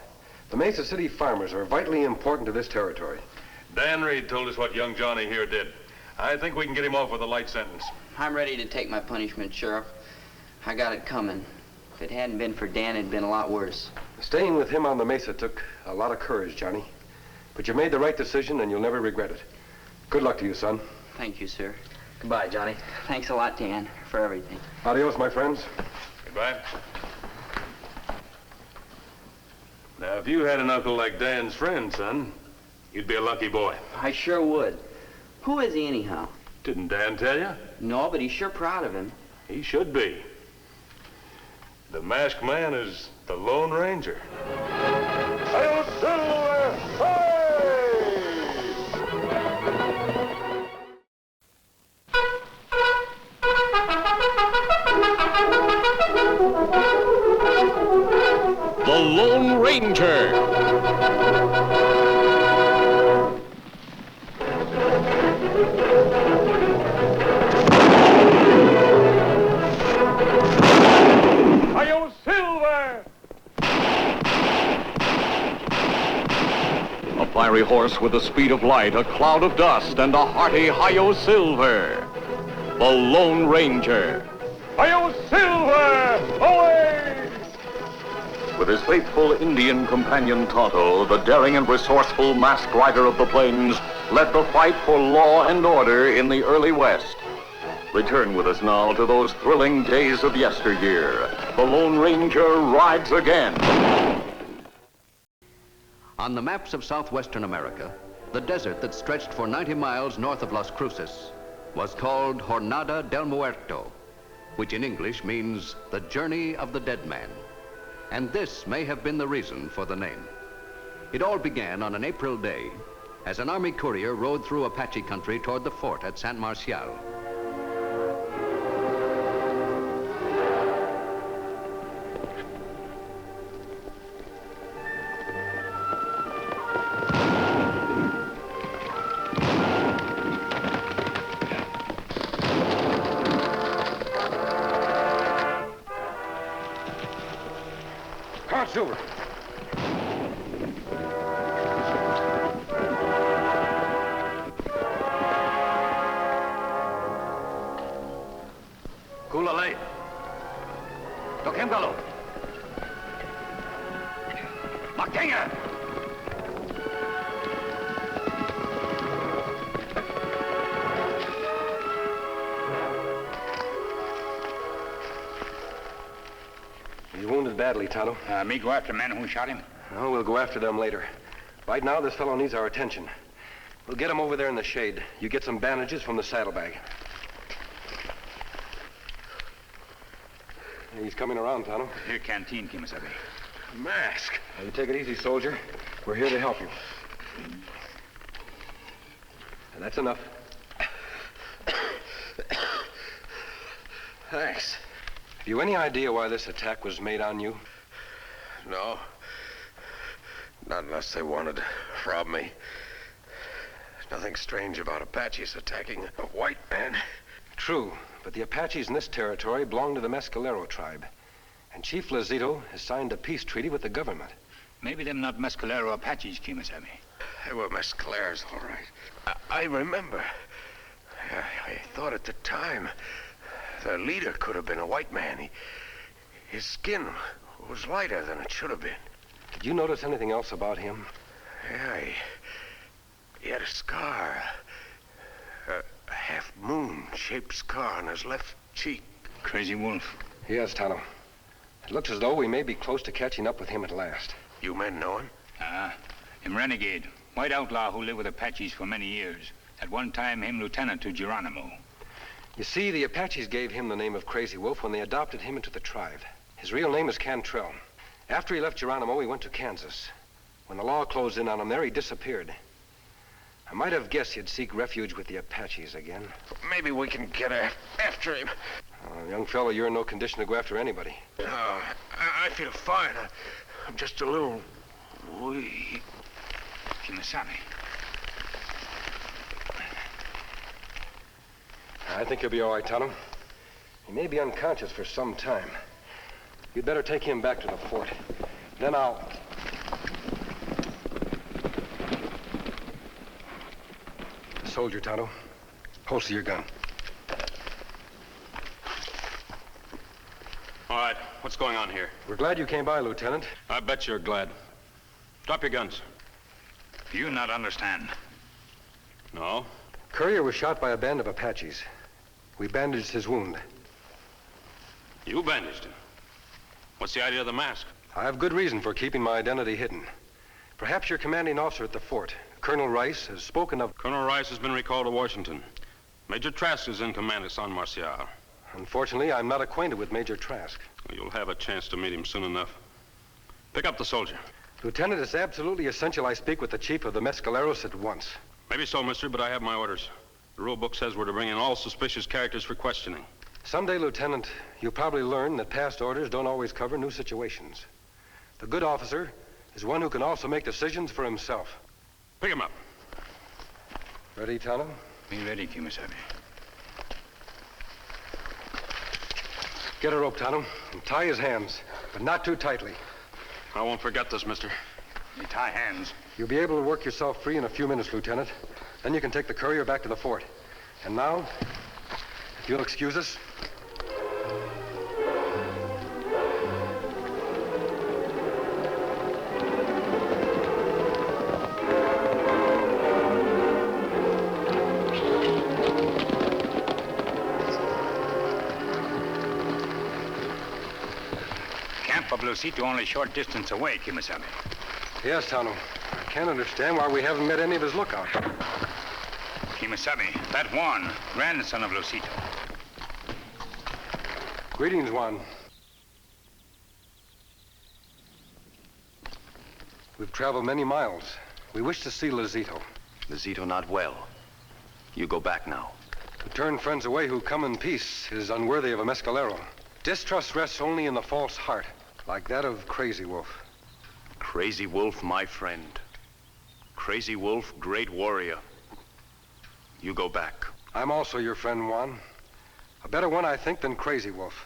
The Mesa City farmers are vitally important to this territory. Dan Reid told us what young Johnny here did. I think we can get him off with a light sentence. I'm ready to take my punishment, Sheriff. I got it coming. If it hadn't been for Dan, it'd been a lot worse. Staying with him on the Mesa took a lot of courage, Johnny. But you made the right decision, and you'll never regret it. Good luck to you, son. Thank you, sir. Goodbye, Johnny. Thanks a lot, Dan, for everything. Adios, my friends. Goodbye. Now, if you had an uncle like Dan's friend, son, you'd be a lucky boy. I sure would. Who is he, anyhow? Didn't Dan tell you? No, but he's sure proud of him. He should be. The masked man is the Lone Ranger. Hail Silver! The Lone Ranger. Hail Silver! A fiery horse with the speed of light, a cloud of dust, and a hearty hi-yo Silver. The Lone Ranger. Hail Silver! Away! With his faithful Indian companion Tonto, the daring and resourceful masked rider of the plains led the fight for law and order in the early West. Return with us now to those thrilling days of yesteryear. The Lone Ranger rides again. On the maps of southwestern America, the desert that stretched for 90 miles north of Las Cruces was called Jornada del Muerto, which in English means the journey of the dead man. And this may have been the reason for the name. It all began on an April day as an army courier rode through Apache country toward the fort at San Marcial. Silver. Kulalay. Tokemgalo. Makenga. He's wounded badly, Tonto. Me go after men who shot him? No, we'll go after them later. Right now, this fellow needs our attention. We'll get him over there in the shade. You get some bandages from the saddlebag. He's coming around, Tonto. Here, canteen, Kemo Sabe. Mask. Now, you take it easy, soldier. We're here to help you. And that's enough. Thanks. Have you any idea why this attack was made on you? No. Not unless they wanted to rob me. There's nothing strange about Apaches attacking a white man. True, but the Apaches in this territory belong to the Mescalero tribe. And Chief Lazito has signed a peace treaty with the government. Maybe them not Mescalero Apaches, Kemo Sabe. They were Mescaleros, all right. I remember. I thought at the time the leader could have been a white man. His skin was lighter than it should have been. Did you notice anything else about him? Yeah, he had a scar. A half-moon-shaped scar on his left cheek. Crazy wolf. Yes, Tonto. It looks as though we may be close to catching up with him at last. You men know him? Him renegade. White outlaw who lived with Apaches for many years. At one time, him lieutenant to Geronimo. You see, the Apaches gave him the name of Crazy Wolf when they adopted him into the tribe. His real name is Cantrell. After he left Geronimo, he went to Kansas. When the law closed in on him there, he disappeared. I might have guessed he'd seek refuge with the Apaches again. Maybe we can get after him. Young fellow, you're in no condition to go after anybody. I feel fine. I'm just a little weak. Kemo Sabe. I think he'll be all right, Tonto. He may be unconscious for some time. You'd better take him back to the fort. Then I'll... Soldier, Tonto. Holster your gun. All right, what's going on here? We're glad you came by, Lieutenant. I bet you're glad. Drop your guns. Do you not understand? No. Courier was shot by a band of Apaches. We bandaged his wound. You bandaged him? What's the idea of the mask? I have good reason for keeping my identity hidden. Perhaps your commanding officer at the fort, Colonel Rice, has spoken of... Colonel Rice has been recalled to Washington. Major Trask is in command at San Marcial. Unfortunately, I'm not acquainted with Major Trask. Well, you'll have a chance to meet him soon enough. Pick up the soldier. Lieutenant, it's absolutely essential I speak with the chief of the Mescaleros at once. Maybe so, mister, but I have my orders. The rule book says we're to bring in all suspicious characters for questioning. Someday, Lieutenant, you'll probably learn that past orders don't always cover new situations. The good officer is one who can also make decisions for himself. Pick him up. Ready, Tonto? Me ready, Kemo Sabe. Get a rope, Tonto, and tie his hands, but not too tightly. I won't forget this, mister. Me tie hands. You'll be able to work yourself free in a few minutes, Lieutenant. Then you can take the courier back to the fort. And now, if you'll excuse us. Camp of Lucito only a short distance away, Kemo Sabe. Yes, Tonto. I can't understand why we haven't met any of his lookouts. Kemo Sabe, that Juan, grandson of Lucito. Greetings, Juan. We've traveled many miles. We wish to see Lucito. Lucito not well. You go back now. To turn friends away who come in peace is unworthy of a mescalero. Distrust rests only in the false heart, like that of Crazy Wolf. Crazy Wolf, my friend. Crazy Wolf, great warrior. You go back. I'm also your friend, Juan. A better one, I think, than Crazy Wolf.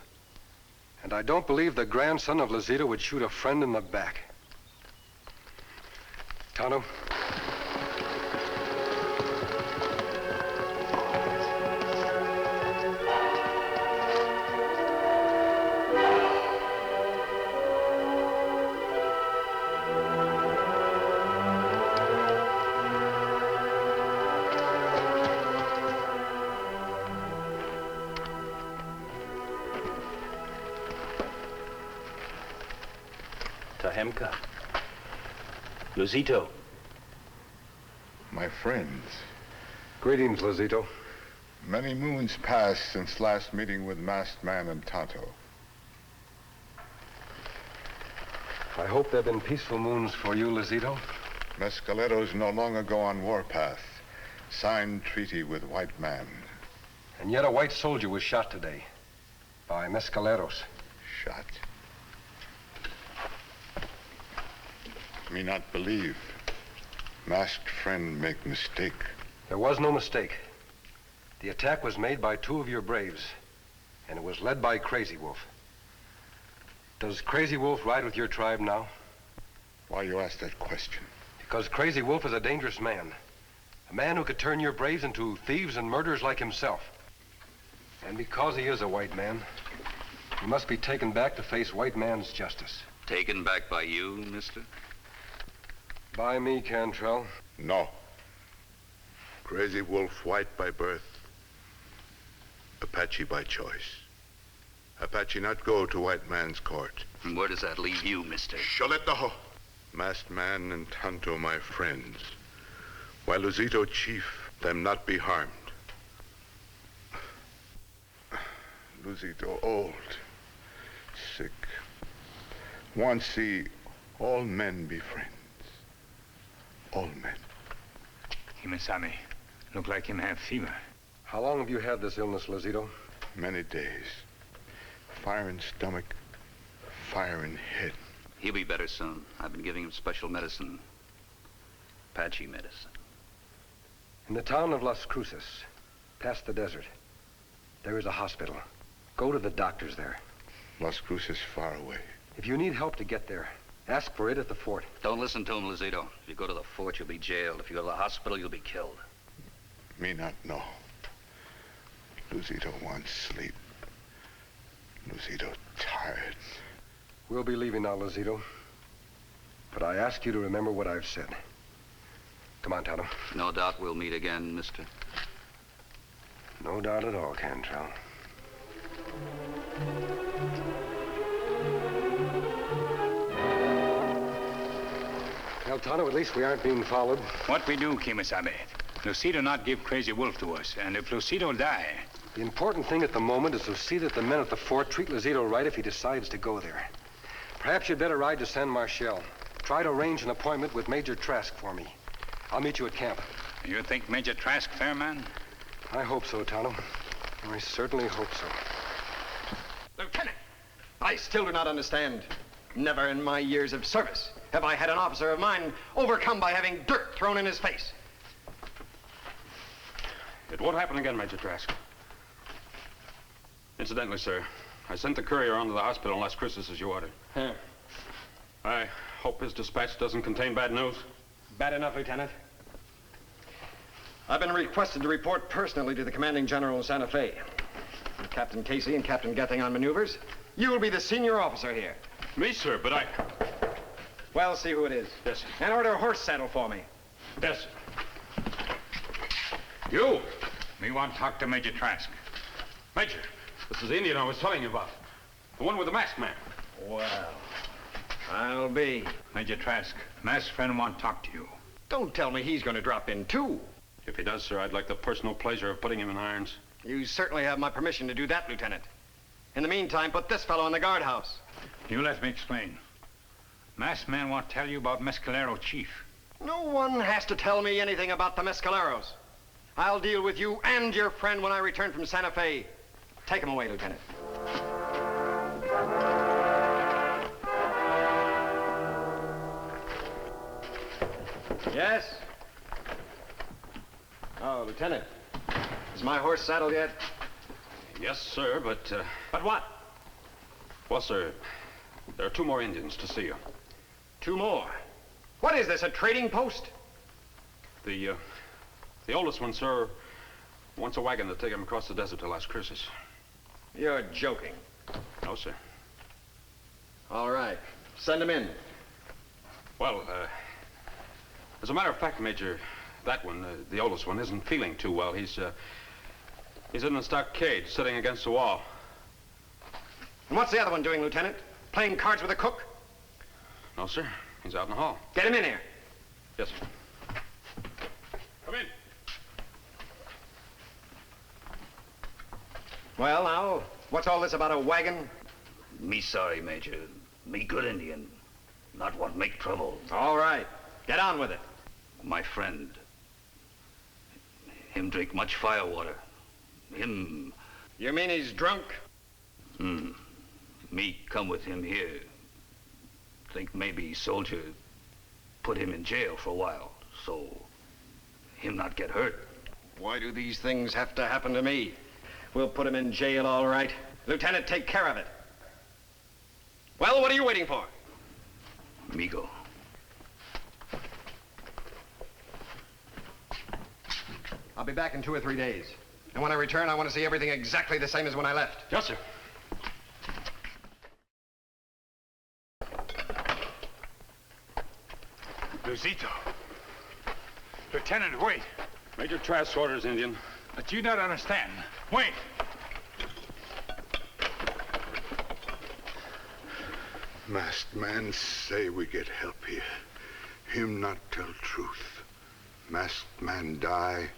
And I don't believe the grandson of Lucito would shoot a friend in the back. Tonto? Tahemka. Lucito. My friends. Greetings, Lucito. Many moons passed since last meeting with Masked Man and Tonto. I hope there have been peaceful moons for you, Lucito. Mescaleros no longer go on warpath. Signed treaty with white man. And yet a white soldier was shot today. By Mescaleros. Shot. Me not believe. Masked friend make mistake. There was no mistake. The attack was made by two of your braves, and it was led by Crazy Wolf. Does Crazy Wolf ride with your tribe now? Why you ask that question? Because Crazy Wolf is a dangerous man. A man who could turn your braves into thieves and murderers like himself. And because he is a white man, he must be taken back to face white man's justice. Taken back by you, mister? By me, Cantrell. No. Crazy Wolf, white by birth. Apache by choice. Apache not go to white man's court. And where does that leave you, mister? Sholetaho. Masked man and Tonto, my friends. While Lucito chief, them not be harmed. Lucito old, sick. Want see all men be friends. All men. Kemo Sabe. Look like him have fever. How long have you had this illness, Lozito? Many days. Fire in stomach, fire in head. He'll be better soon. I've been giving him special medicine. Apache medicine. In the town of Las Cruces, past the desert, there is a hospital. Go to the doctors there. Las Cruces far away. If you need help to get there, ask for it at the fort. Don't listen to him, Lozito. If you go to the fort, you'll be jailed. If you go to the hospital, you'll be killed. Me not know. Luzito wants sleep. Luzito tired. We'll be leaving now, Lozito. But I ask you to remember what I've said. Come on, Tonto. No doubt we'll meet again, mister. No doubt at all, Cantrell. Well, Tonto, at least we aren't being followed. What we do, Kemo Sabe? Luzito not give Crazy Wolf to us, and if Luzito die... The important thing at the moment is to see that the men at the fort treat Luzito right if he decides to go there. Perhaps you'd better ride to San Marshal. Try to arrange an appointment with Major Trask for me. I'll meet you at camp. You think Major Trask fair man? I hope so, Tonto. I certainly hope so. Lieutenant, I still do not understand. Never in my years of service have I had an officer of mine overcome by having dirt thrown in his face. It won't happen again, Major Trask. Incidentally, sir, I sent the courier on to the hospital in Las Cruces as you ordered. Huh. I hope his dispatch doesn't contain bad news. Bad enough, Lieutenant. I've been requested to report personally to the commanding general in Santa Fe. With Captain Casey and Captain Gething on maneuvers, you will be the senior officer here. Me, sir, but I... Well, see who it is. Yes, sir. And order a horse saddle for me. Yes, sir. You! We want to talk to Major Trask. Major, this is the Indian I was telling you about. The one with the masked man. Well, I'll be. Major Trask, masked friend want to talk to you. Don't tell me he's going to drop in, too. If he does, sir, I'd like the personal pleasure of putting him in irons. You certainly have my permission to do that, Lieutenant. In the meantime, put this fellow in the guardhouse. You let me explain. Masked man want to tell you about Mescalero Chief. No one has to tell me anything about the Mescaleros. I'll deal with you and your friend when I return from Santa Fe. Take him away, Lieutenant. Yes? Oh, Lieutenant. Is my horse saddled yet? Yes, sir, but... But what? Well, sir, there are 2 more Indians to see you. 2 more? What is this, a trading post? The oldest one, sir, wants a wagon to take him across the desert to Las Cruces. You're joking. No, sir. All right. Send him in. Well, as a matter of fact, Major, that one, the oldest one, isn't feeling too well. He's in the stockade, sitting against the wall. And what's the other one doing, Lieutenant? Playing cards with the cook? No, sir. He's out in the hall. Get him in here. Yes, sir. Come in. Well, now, what's all this about a wagon? Me sorry, Major. Me good Indian. Not want make trouble. All right. Get on with it. My friend. Him drink much firewater. Him... You mean he's drunk? Me come with him here. Think maybe soldier put him in jail for a while, so him not get hurt. Why do these things have to happen to me? We'll put him in jail, all right. Lieutenant, take care of it. Well, what are you waiting for? Migo. I'll be back in 2 or 3 days. And when I return, I want to see everything exactly the same as when I left. Yes, sir. Luzito. Lieutenant, wait. Major Trask orders, Indian. But you don't understand. Wait. Masked man say we get help here. Him not tell truth. Masked man die.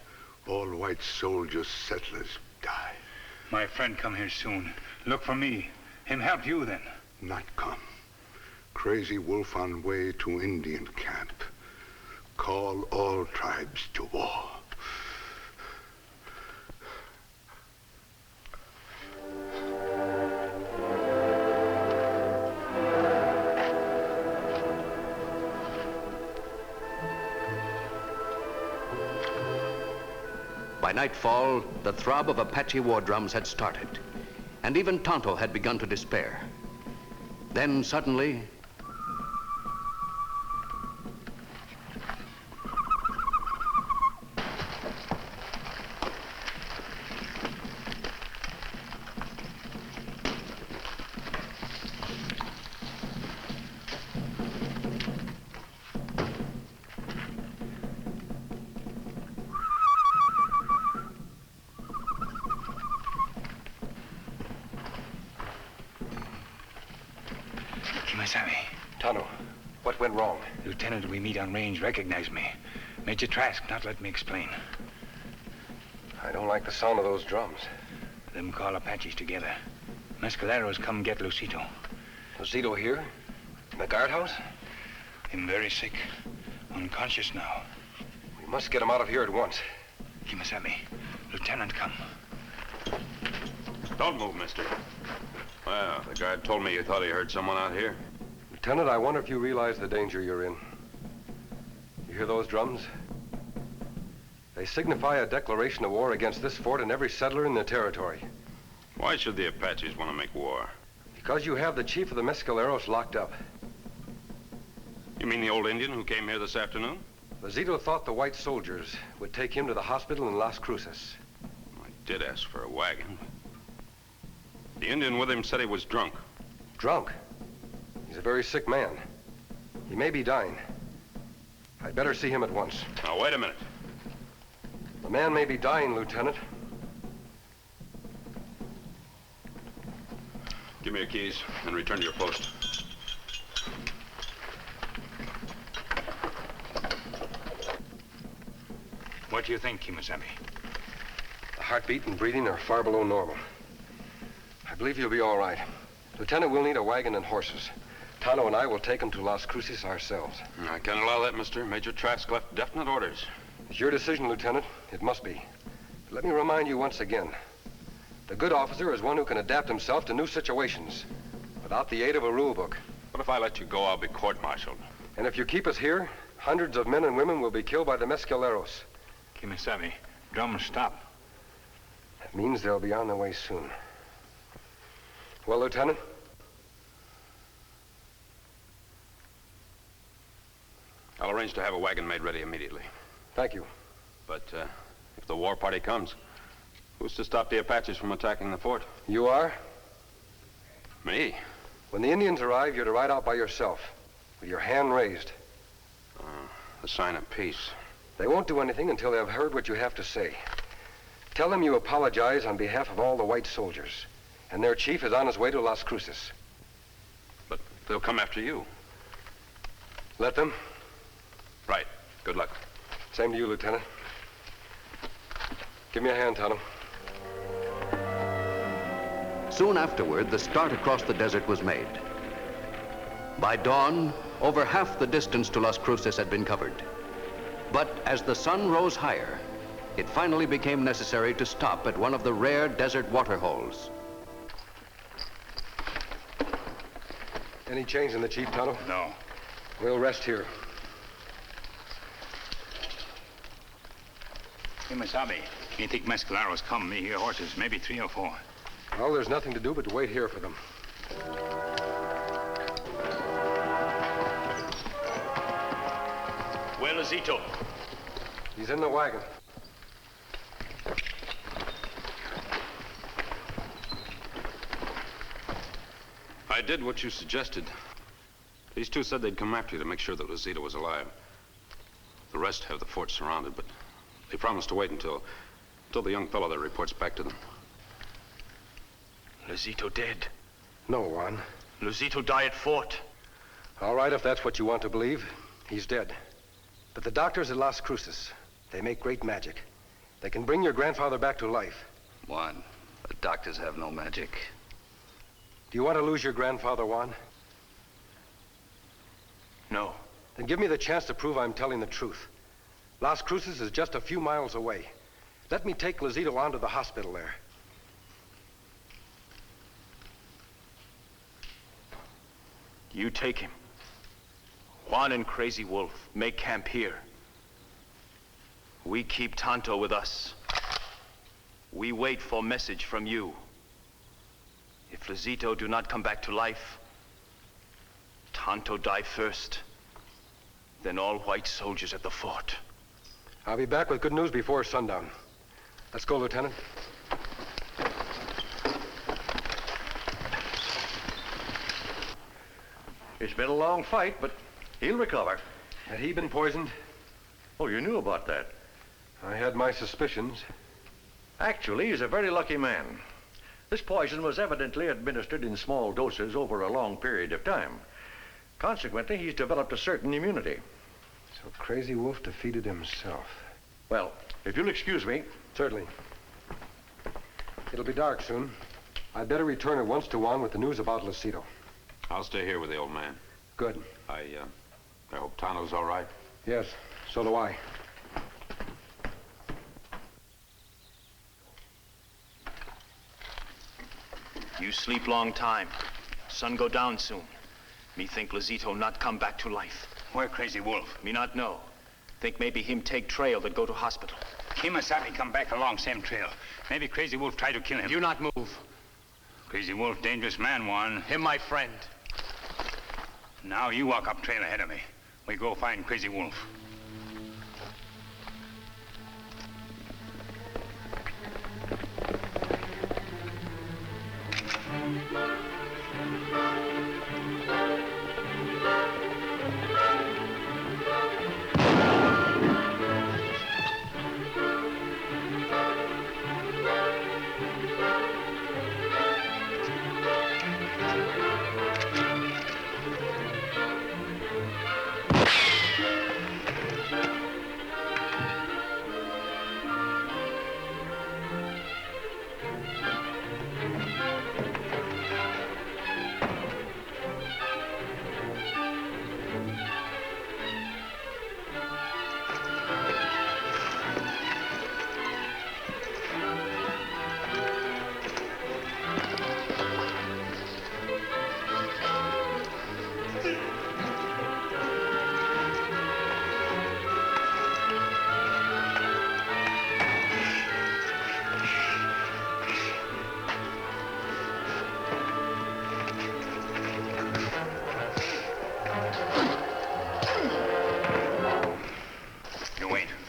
All white soldiers, settlers die. My friend come here soon. Look for me. Him help you then. Not come. Crazy Wolf on way to Indian camp. call all tribes to war. By nightfall, the throb of Apache war drums had started, and even Tonto had begun to despair. Then suddenly, Kemo Sabe. Tonto, what went wrong? Lieutenant we meet on range recognized me. Major Trask not let me explain. I don't like the sound of those drums. Them call Apaches together. Mescaleros come get Lucito. Lucito here? In the guardhouse? Him very sick. Unconscious now. We must get him out of here at once. Kemo Sabe. Lieutenant come. Don't move, mister. Well, the guard told me you thought he heard someone out here. Lieutenant, I wonder if you realize the danger you're in. You hear those drums? They signify a declaration of war against this fort and every settler in the territory. Why should the Apaches want to make war? Because you have the chief of the Mescaleros locked up. You mean the old Indian who came here this afternoon? Lucito thought the white soldiers would take him to the hospital in Las Cruces. I did ask for a wagon. The Indian with him said he was drunk. Drunk? He's a very sick man. He may be dying. I'd better see him at once. Now, wait a minute. The man may be dying, Lieutenant. Give me your keys and return to your post. What do you think, Kemo Sabe? The heartbeat and breathing are far below normal. I believe you'll be all right. Lieutenant, we'll need a wagon and horses. Tonto and I will take him to Las Cruces ourselves. I can't allow that, mister. Major Trask left definite orders. It's your decision, Lieutenant. It must be. But let me remind you once again. The good officer is one who can adapt himself to new situations without the aid of a rule book. What if I let you go? I'll be court-martialed. And if you keep us here, hundreds of men and women will be killed by the Mescaleros. Kemo Sabe, drums stop. That means they'll be on their way soon. Well, Lieutenant? I'll arrange to have a wagon made ready immediately. Thank you. But if the war party comes, who's to stop the Apaches from attacking the fort? You are? Me? When the Indians arrive, you're to ride out by yourself, with your hand raised. A sign of peace. They won't do anything until they have heard what you have to say. Tell them you apologize on behalf of all the white soldiers, and their chief is on his way to Las Cruces. But they'll come after you. Let them. Right. Good luck. Same to you, Lieutenant. Give me a hand, Tonto. soon afterward, the start across the desert was made. By dawn, over half the distance to Las Cruces had been covered. But as the sun rose higher, it finally became necessary to stop at one of the rare desert water holes. Any change in the chief, Tonto? No. We'll rest here. Kemo Sabe, you think Mescaleros come? Me hear horses, maybe 3 or 4. Well, there's nothing to do but to wait here for them. Where is Zito? He's in the wagon. I did what you suggested. These two said they'd come after you to make sure that Zito was alive. The rest have the fort surrounded, but they promised to wait until the young fellow there reports back to them. Luzito dead. No, Juan. Luzito died at fort. All right, if that's what you want to believe. He's dead. But the doctors at Las Cruces, they make great magic. They can bring your grandfather back to life. Juan, the doctors have no magic. Do you want to lose your grandfather, Juan? No. Then give me the chance to prove I'm telling the truth. Las Cruces is just a few miles away. Let me take Lazito on to the hospital there. You take him. Juan and Crazy Wolf make camp here. We keep Tonto with us. We wait for message from you. If Lazito do not come back to life, Tonto die first. Then all white soldiers at the fort. I'll be back with good news before sundown. Let's go, Lieutenant. It's been a long fight, but he'll recover. Had he been poisoned? Oh, you knew about that. I had my suspicions. Actually, he's a very lucky man. This poison was evidently administered in small doses over a long period of time. Consequently, he's developed a certain immunity. So Crazy Wolf defeated himself. Well, if you'll excuse me. Certainly. It'll be dark soon. I'd better return at once to Juan with the news about Lazito. I'll stay here with the old man. Good. I hope Tonto's all right. Yes, so do I. You sleep long time. Sun go down soon. Me think Lazito not come back to life. Where Crazy Wolf? Me not know. Think maybe him take trail that go to hospital. Kemo Sabe come back along same trail. Maybe Crazy Wolf try to kill him. You not move. Crazy Wolf dangerous man, Juan. Him my friend. Now you walk up trail ahead of me. We go find Crazy Wolf.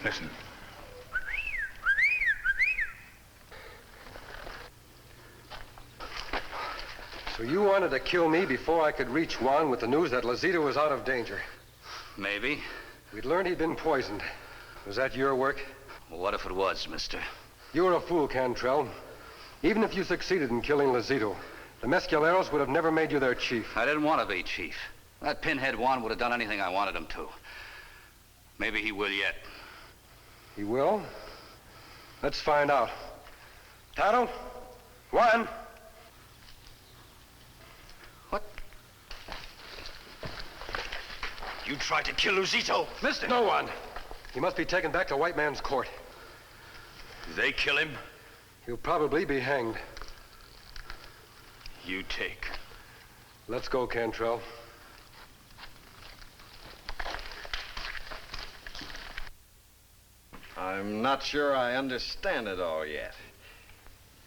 Listen. So you wanted to kill me before I could reach Juan with the news that Lazito was out of danger? Maybe. We'd learned he'd been poisoned. Was that your work? Well, what if it was, mister? You were a fool, Cantrell. Even if you succeeded in killing Lazito, the Mescaleros would have never made you their chief. I didn't want to be chief. That pinhead Juan would have done anything I wanted him to. Maybe he will yet. He will? Let's find out. Tonto? Juan? What? You tried to kill Lazito. Mister! No one. He must be taken back to White Man's court. They kill him? He'll probably be hanged. You take. Let's go, Cantrell. I'm not sure I understand it all yet.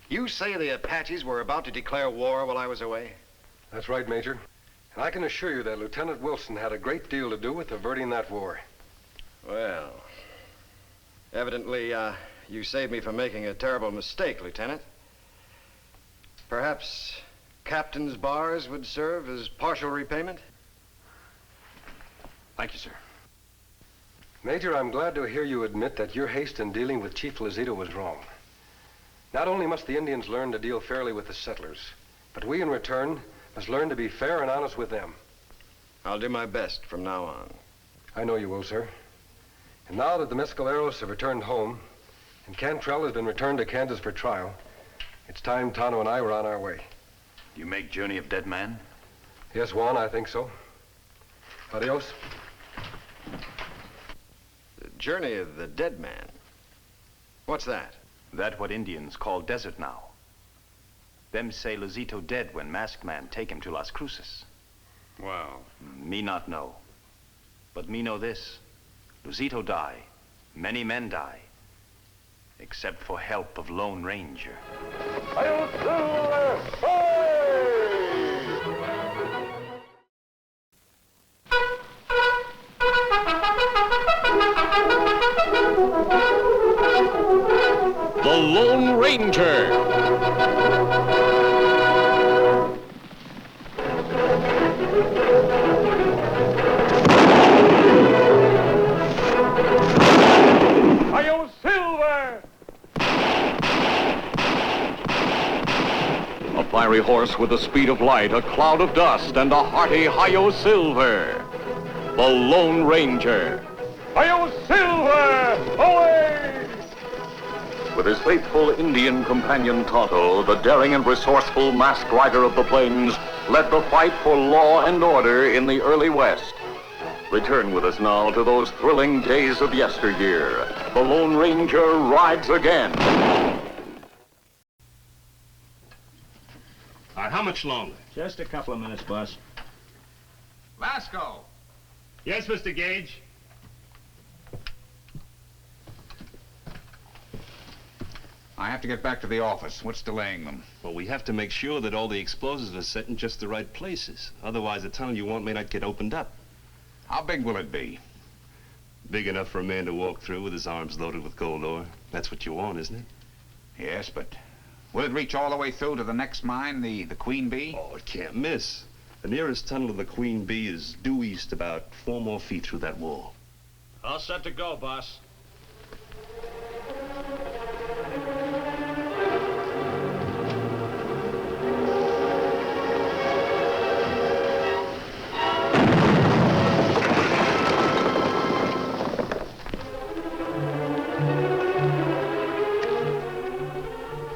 You say the Apaches were about to declare war while I was away? That's right, Major. And I can assure you that Lieutenant Wilson had a great deal to do with averting that war. Well, evidently, you saved me from making a terrible mistake, Lieutenant. Perhaps captain's bars would serve as partial repayment? Thank you, sir. Major, I'm glad to hear you admit that your haste in dealing with Chief Lazito was wrong. Not only must the Indians learn to deal fairly with the settlers, but we in return must learn to be fair and honest with them. I'll do my best from now on. I know you will, sir. And now that the Mescaleros have returned home, and Cantrell has been returned to Kansas for trial, it's time Tonto and I were on our way. You make journey of dead man? Yes, Juan, I think so. Adios. Journey of the Dead Man. What's that? That what Indians call desert now. Them say Luzito dead when masked man take him to Las Cruces. Well. Me not know. But me know this. Luzito die. Many men die. Except for help of Lone Ranger. The Lone Ranger. Hi-yo, Silver! A fiery horse with the speed of light, a cloud of dust, and a hearty hi-yo Silver. The Lone Ranger. Hi-yo, Silver! Away! With his faithful Indian companion Tonto, the daring and resourceful masked rider of the plains led the fight for law and order in the early West. Return with us now to those thrilling days of yesteryear. The Lone Ranger rides again. All right, how much longer? Just a couple of minutes, boss. Lasco! Yes, Mr. Gage? I have to get back to the office. What's delaying them? Well, we have to make sure that all the explosives are set in just the right places. Otherwise, the tunnel you want may not get opened up. How big will it be? Big enough for a man to walk through with his arms loaded with gold ore. That's what you want, isn't it? Yes, but will it reach all the way through to the next mine, the Queen Bee? Oh, it can't miss. The nearest tunnel to the Queen Bee is due east about 4 more feet through that wall. All set to go, boss.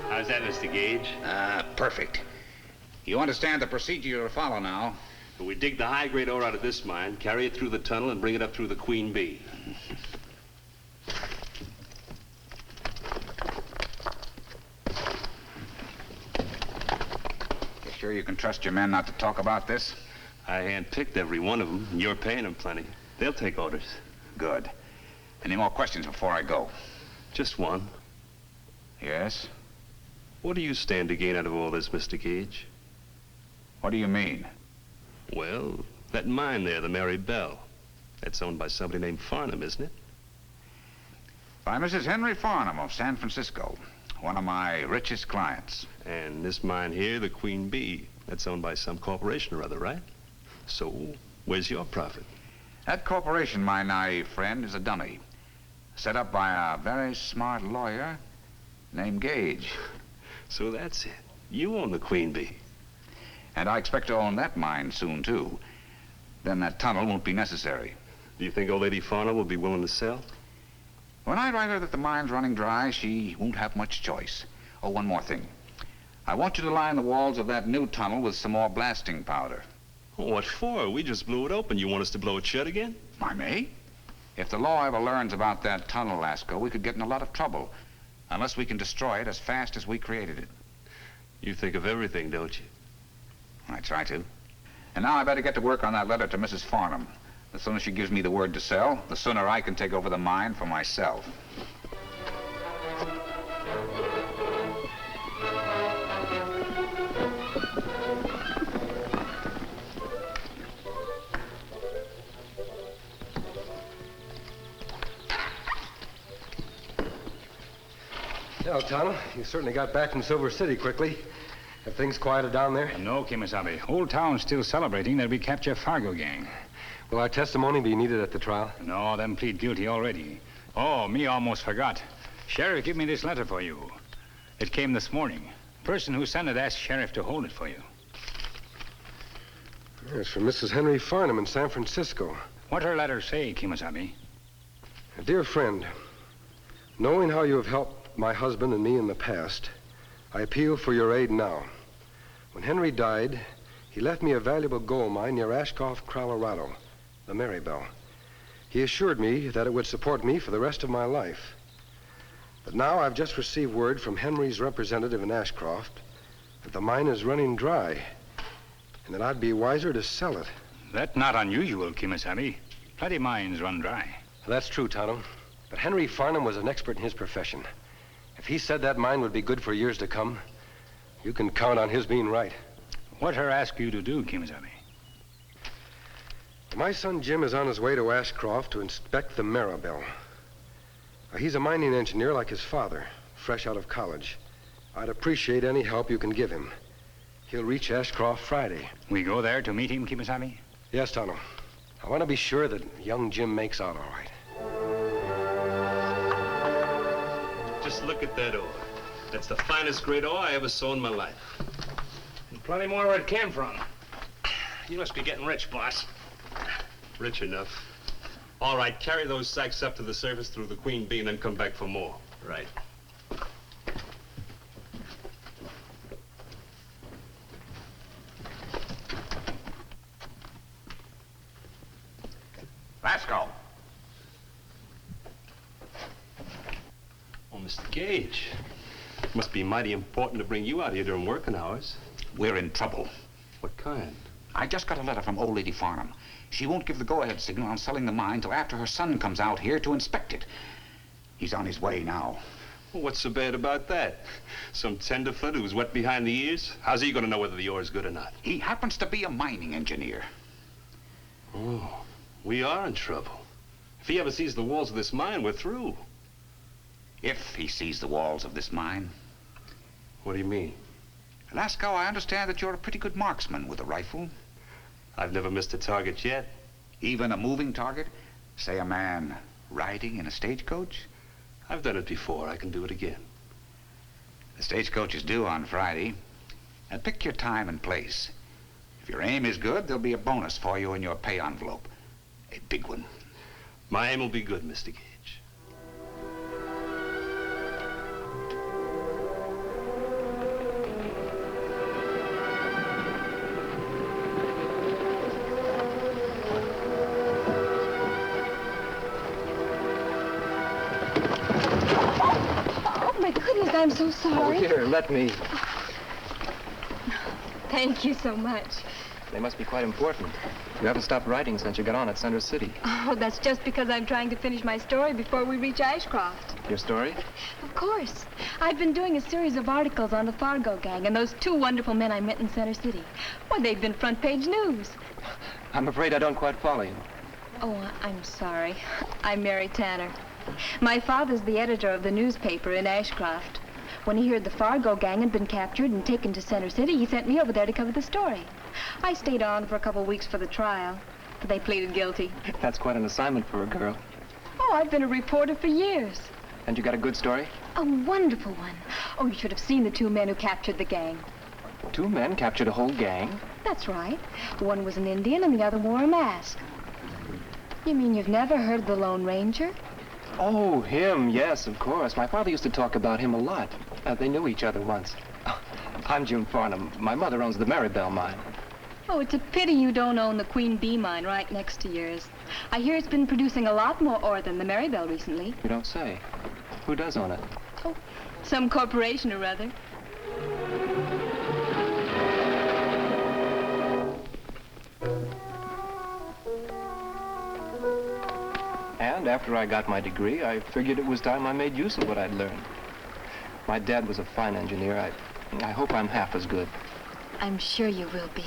How's that, Mr. Gage? Perfect. You understand the procedure you'll follow now. We dig the high-grade ore out of this mine, carry it through the tunnel, and bring it up through the Queen Bee. You sure you can trust your men not to talk about this? I handpicked every one of them. You're paying them plenty. They'll take orders. Good. Any more questions before I go? Just one. Yes? What do you stand to gain out of all this, Mr. Gage? What do you mean? Well, that mine there, the Mary Bell. That's owned by somebody named Farnham, isn't it? By Mrs. Henry Farnham of San Francisco, one of my richest clients. And this mine here, the Queen Bee, that's owned by some corporation or other, right? So, where's your profit? That corporation, my naive friend, is a dummy. Set up by a very smart lawyer named Gage. So that's it. You own the Queen Bee. And I expect to own that mine soon, too. Then that tunnel won't be necessary. Do you think old Lady Farnham will be willing to sell? When I write her that the mine's running dry, she won't have much choice. Oh, one more thing. I want you to line the walls of that new tunnel with some more blasting powder. Oh, what for? We just blew it open. You want us to blow it shut again? I may. If the law ever learns about that tunnel, Lasco, we could get in a lot of trouble. Unless we can destroy it as fast as we created it. You think of everything, don't you? I try to. And now I better get to work on that letter to Mrs. Farnham. As soon as she gives me the word to sell, the sooner I can take over the mine for myself. Well, Tonto, you certainly got back from Silver City quickly. Have things quieted down there? No, Kemo Sabe. Old town's still celebrating that we capture Fargo gang. Will our testimony be needed at the trial? No, them plead guilty already. Oh, me almost forgot. Sheriff give me this letter for you. It came this morning. Person who sent it asked Sheriff to hold it for you. It's from Mrs. Henry Farnham in San Francisco. What her letter say, Kemo Sabe? Dear friend, knowing how you have helped my husband and me in the past, I appeal for your aid now. When Henry died, he left me a valuable gold mine near Ashcroft, Colorado, the Marybelle. He assured me that it would support me for the rest of my life. But now I've just received word from Henry's representative in Ashcroft that the mine is running dry, and that I'd be wiser to sell it. That's not unusual, Kemo Sabe. Plenty mines run dry. That's true, Tonto. But Henry Farnham was an expert in his profession. If he said that mine would be good for years to come, you can count on his being right. What her ask you to do, Kemo Sabe? My son Jim is on his way to Ashcroft to inspect the Maribel. He's a mining engineer like his father, fresh out of college. I'd appreciate any help you can give him. He'll reach Ashcroft Friday. We go there to meet him, Kemo Sabe? Yes, Tonto. I want to be sure that young Jim makes out all right. Just look at that ore. That's the finest grade ore I ever saw in my life. And plenty more where it came from. You must be getting rich, boss. Rich enough. All right, carry those sacks up to the surface through the Queen Bee and then come back for more. Right. Let's go. Oh, Mr. Gage. Must be mighty important to bring you out here during working hours. We're in trouble. What kind? I just got a letter from old lady Farnham. She won't give the go-ahead signal on selling the mine till after her son comes out here to inspect it. He's on his way now. Well, what's so bad about that? Some tenderfoot who's wet behind the ears? How's he going to know whether the ore is good or not? He happens to be a mining engineer. Oh, we are in trouble. If he ever sees the walls of this mine, we're through. If he sees the walls of this mine. What do you mean? Lasco, I understand that you're a pretty good marksman with a rifle. I've never missed a target yet. Even a moving target? Say a man riding in a stagecoach? I've done it before. I can do it again. The stagecoach is due on Friday. And pick your time and place. If your aim is good, there'll be a bonus for you in your pay envelope. A big one. My aim will be good, Mr. Gage. I'm so sorry. Oh, here, let me. Thank you so much. They must be quite important. You haven't stopped writing since you got on at Center City. Oh, that's just because I'm trying to finish my story before we reach Ashcroft. Your story? Of course. I've been doing a series of articles on the Fargo gang and those two wonderful men I met in Center City. Why, they've been front page news. I'm afraid I don't quite follow you. Oh, I'm sorry. I'm Mary Tanner. My father's the editor of the newspaper in Ashcroft. When he heard the Fargo gang had been captured and taken to Center City, he sent me over there to cover the story. I stayed on for a couple of weeks for the trial, but they pleaded guilty. That's quite an assignment for a girl. Oh, I've been a reporter for years. And you got a good story? A wonderful one. Oh, you should have seen the two men who captured the gang. Two men captured a whole gang? That's right. One was an Indian and the other wore a mask. You mean you've never heard of TheLone Ranger? Oh, him, yes, of course. My father used to talk about him a lot. They knew each other once. I'm Jim Farnham. My mother owns the Maribel mine. Oh, it's a pity you don't own the Queen Bee mine right next to yours. I hear it's been producing a lot more ore than the Maribel recently. You don't say. Who does own it? Oh, some corporation or other. And after I got my degree, I figured it was time I made use of what I'd learned. My dad was a fine engineer. I hope I'm half as good. I'm sure you will be.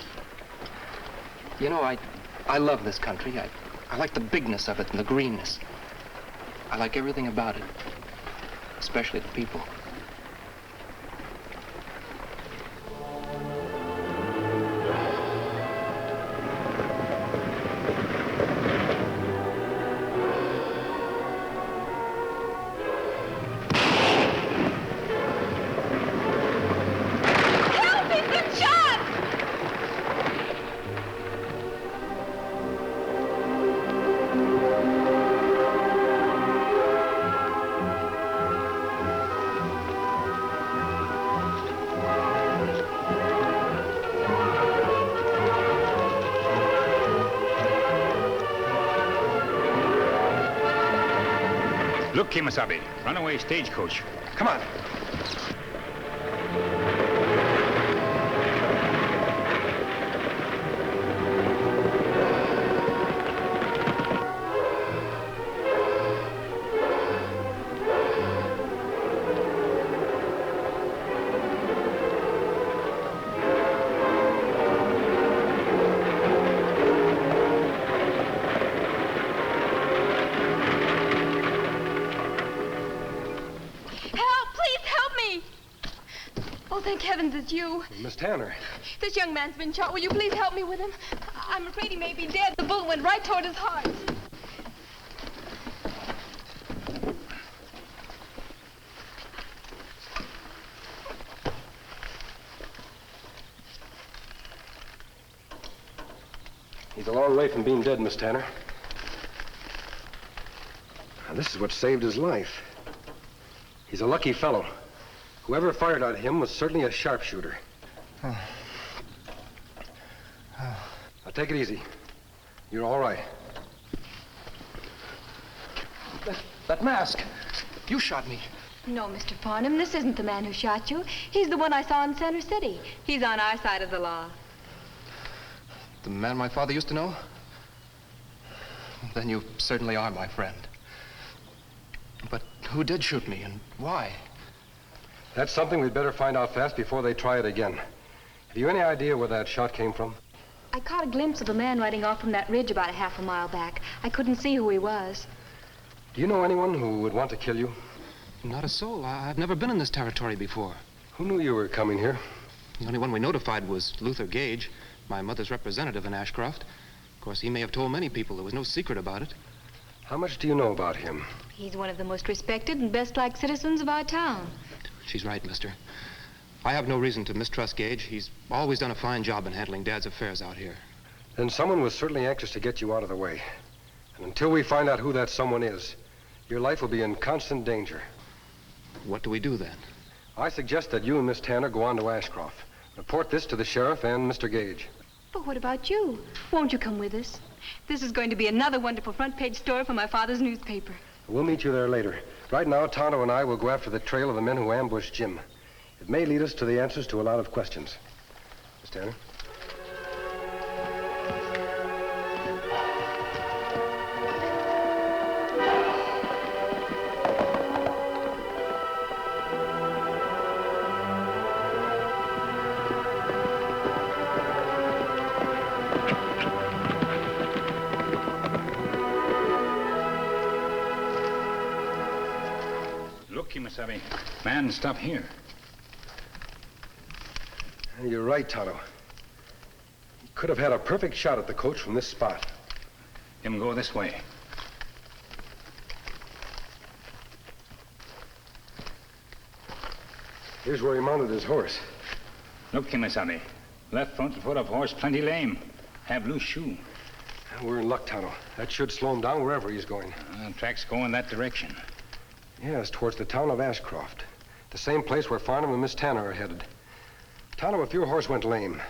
You know, I love this country. I like the bigness of it and the greenness. I like everything about it, especially the people. Look, Kemo Sabe, runaway stagecoach. Come on. Thank heavens it's you. Miss Tanner. This young man's been shot. Will you please help me with him? I'm afraid he may be dead. The bullet went right toward his heart. He's a long way from being dead, Miss Tanner. Now, this is what saved his life. He's a lucky fellow. Whoever fired at him was certainly a sharpshooter. Now, take it easy. You're all right. That mask. You shot me. No, Mr. Farnham, this isn't the man who shot you. He's the one I saw in Center City. He's on our side of the law. The man my father used to know? Then you certainly are my friend. But who did shoot me and why? That's something we'd better find out fast before they try it again. Have you any idea where that shot came from? I caught a glimpse of a man riding off from that ridge about a half a mile back. I couldn't see who he was. Do you know anyone who would want to kill you? Not a soul. I've never been in this territory before. Who knew you were coming here? The only one we notified was Luther Gage, my mother's representative in Ashcroft. Of course, he may have told many people. There was no secret about it. How much do you know about him? He's one of the most respected and best-liked citizens of our town. She's right, mister. I have no reason to mistrust Gage. He's always done a fine job in handling Dad's affairs out here. Then someone was certainly anxious to get you out of the way. And until we find out who that someone is, your life will be in constant danger. What do we do then? I suggest that you and Miss Tanner go on to Ashcroft. Report this to the sheriff and Mr. Gage. But what about you? Won't you come with us? This is going to be another wonderful front-page story for my father's newspaper. We'll meet you there later. Right now, Tonto and I will go after the trail of the men who ambushed Jim. It may lead us to the answers to a lot of questions. Miss Tanner? Kemo Sabe. Man, stop here. You're right, Tonto. He could have had a perfect shot at the coach from this spot. Him go this way. Here's where he mounted his horse. Look, Kemo Sabe. Left front foot of horse plenty lame. Have loose shoe. We're in luck, Tonto. That should slow him down wherever he's going. Tracks go in that direction. Yes, towards the town of Ashcroft. The same place where Farnham and Miss Tanner are headed. Tonto, if your horse went lame,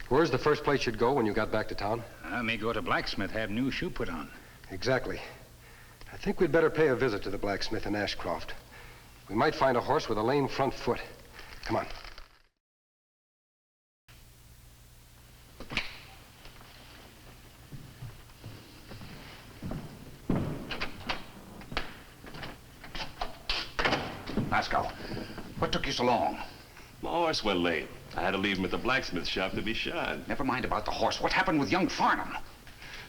where's the first place you'd go when you got back to town? I may go to blacksmith, have new shoe put on. Exactly. I think we'd better pay a visit to the blacksmith in Ashcroft. We might find a horse with a lame front foot. Come on. Lasco, what took you so long? My horse went lame. I had to leave him at the blacksmith shop to be shod. Never mind about the horse. What happened with young Farnham?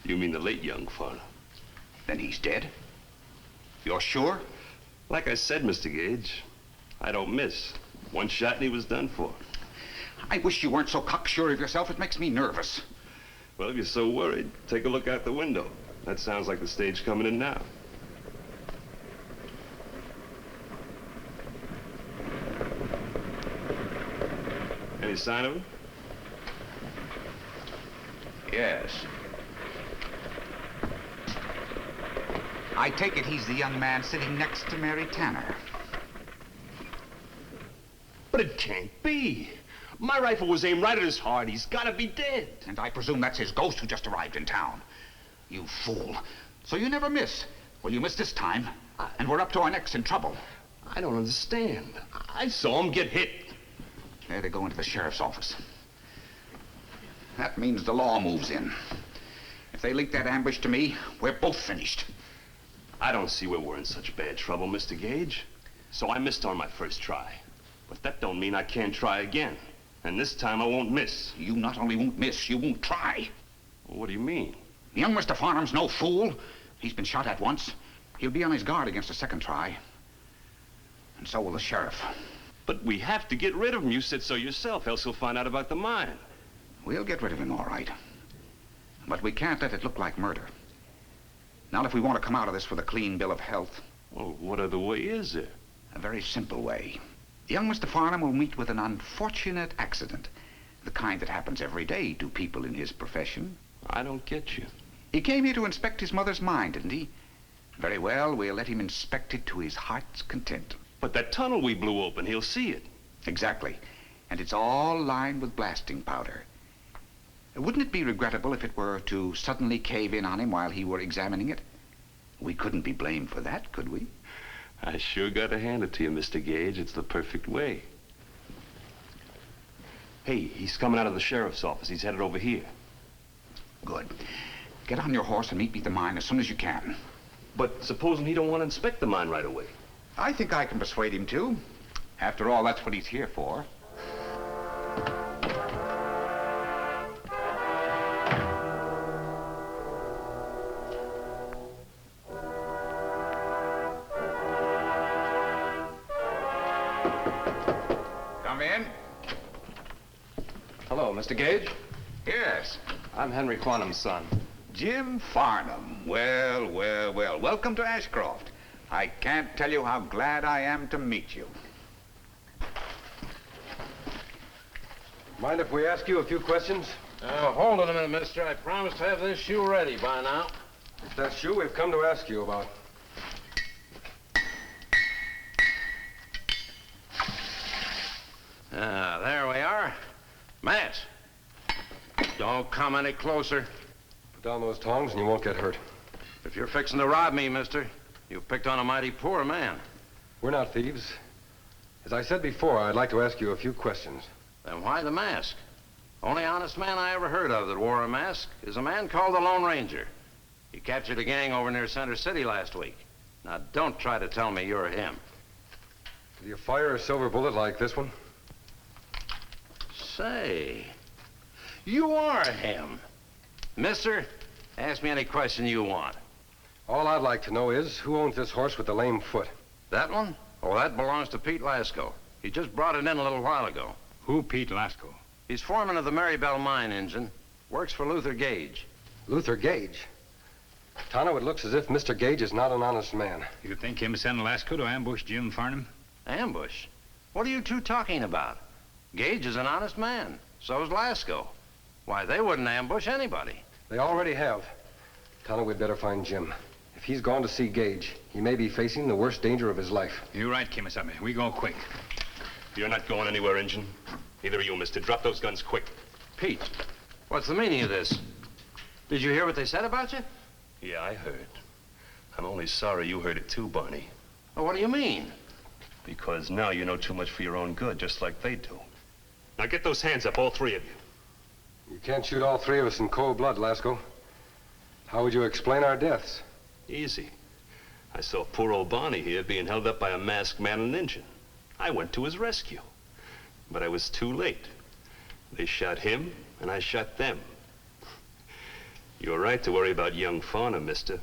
You mean the late young Farnham? Then he's dead? You're sure? Like I said, Mr. Gage, I don't miss. One shot and he was done for. I wish you weren't so cocksure of yourself. It makes me nervous. Well, if you're so worried, take a look out the window. That sounds like the stage coming in now. Any sign of him? Yes. I take it he's the young man sitting next to Mary Tanner. But it can't be. My rifle was aimed right at his heart. He's got to be dead. And I presume that's his ghost who just arrived in town. You fool. So you never miss. Well, you missed this time. And we're up to our necks in trouble. I don't understand. I saw him get hit. There they go into the sheriff's office. That means the law moves in. If they link that ambush to me, we're both finished. I don't see where we're in such bad trouble, Mr. Gage. So I missed on my first try. But that don't mean I can't try again. And this time I won't miss. You not only won't miss, you won't try. What do you mean? Young Mr. Farnham's no fool. He's been shot at once. He'll be on his guard against a second try. And so will the sheriff. But we have to get rid of him. You said so yourself, else he'll find out about the mine. We'll get rid of him, all right. But we can't let it look like murder. Not if we want to come out of this with a clean bill of health. Well, what other way is there? A very simple way. Young Mr. Farnham will meet with an unfortunate accident. The kind that happens every day to people in his profession. I don't get you. He came here to inspect his mother's mine, didn't he? Very well, we'll let him inspect it to his heart's content. But that tunnel we blew open, he'll see it. Exactly. And it's all lined with blasting powder. Wouldn't it be regrettable if it were to suddenly cave in on him while he were examining it? We couldn't be blamed for that, could we? I sure got to hand it to you, Mr. Gage. It's the perfect way. Hey, he's coming out of the sheriff's office. He's headed over here. Good. Get on your horse and meet me at the mine as soon as you can. But supposing he don't want to inspect the mine right away? I think I can persuade him to. After all, that's what he's here for. Come in. Hello, Mr. Gage? Yes. I'm Henry Farnham's son. Jim Farnham. Well, well, well. Welcome to Ashcroft. I can't tell you how glad I am to meet you. Mind if we ask you a few questions? Hold on a minute, mister. I promised to have this shoe ready by now. It's that shoe we've come to ask you about. There we are. Matt, don't come any closer. Put down those tongs and you won't get hurt. If you're fixing to rob me, mister, you've picked on a mighty poor man. We're not thieves. As I said before, I'd like to ask you a few questions. Then why the mask? Only honest man I ever heard of that wore a mask is a man called TheLone Ranger. He captured a gang over near Center City last week. Now, don't try to tell me you're him. Did you fire a silver bullet like this one? Say, you are him. Mister, ask me any question you want. All I'd like to know is, who owns this horse with the lame foot? That one? Oh, that belongs to Pete Lasco. He just brought it in a little while ago. Who Pete Lasco? He's foreman of the Marybelle Mine engine. Works for Luther Gage. Luther Gage? Tonto, it looks as if Mr. Gage is not an honest man. You think him send Lasco to ambush Jim Farnham? Ambush? What are you two talking about? Gage is an honest man. So's Lasco. Why, they wouldn't ambush anybody. They already have. Tonto, we'd better find Jim. If he's gone to see Gage, he may be facing the worst danger of his life. You're right, Kemo Sabe. We go quick. You're not going anywhere, Injun. Either of you, mister. Drop those guns quick. Pete, what's the meaning of this? Did you hear what they said about you? Yeah, I heard. I'm only sorry you heard it too, Barney. Well, what do you mean? Because now you know too much for your own good, just like they do. Now get those hands up, all three of you. You can't shoot all three of us in cold blood, Lasco. How would you explain our deaths? Easy. I saw poor old Barney here being held up by a masked man and Injun. I went to his rescue. But I was too late. They shot him, and I shot them. You're right to worry about young Farnham, mister.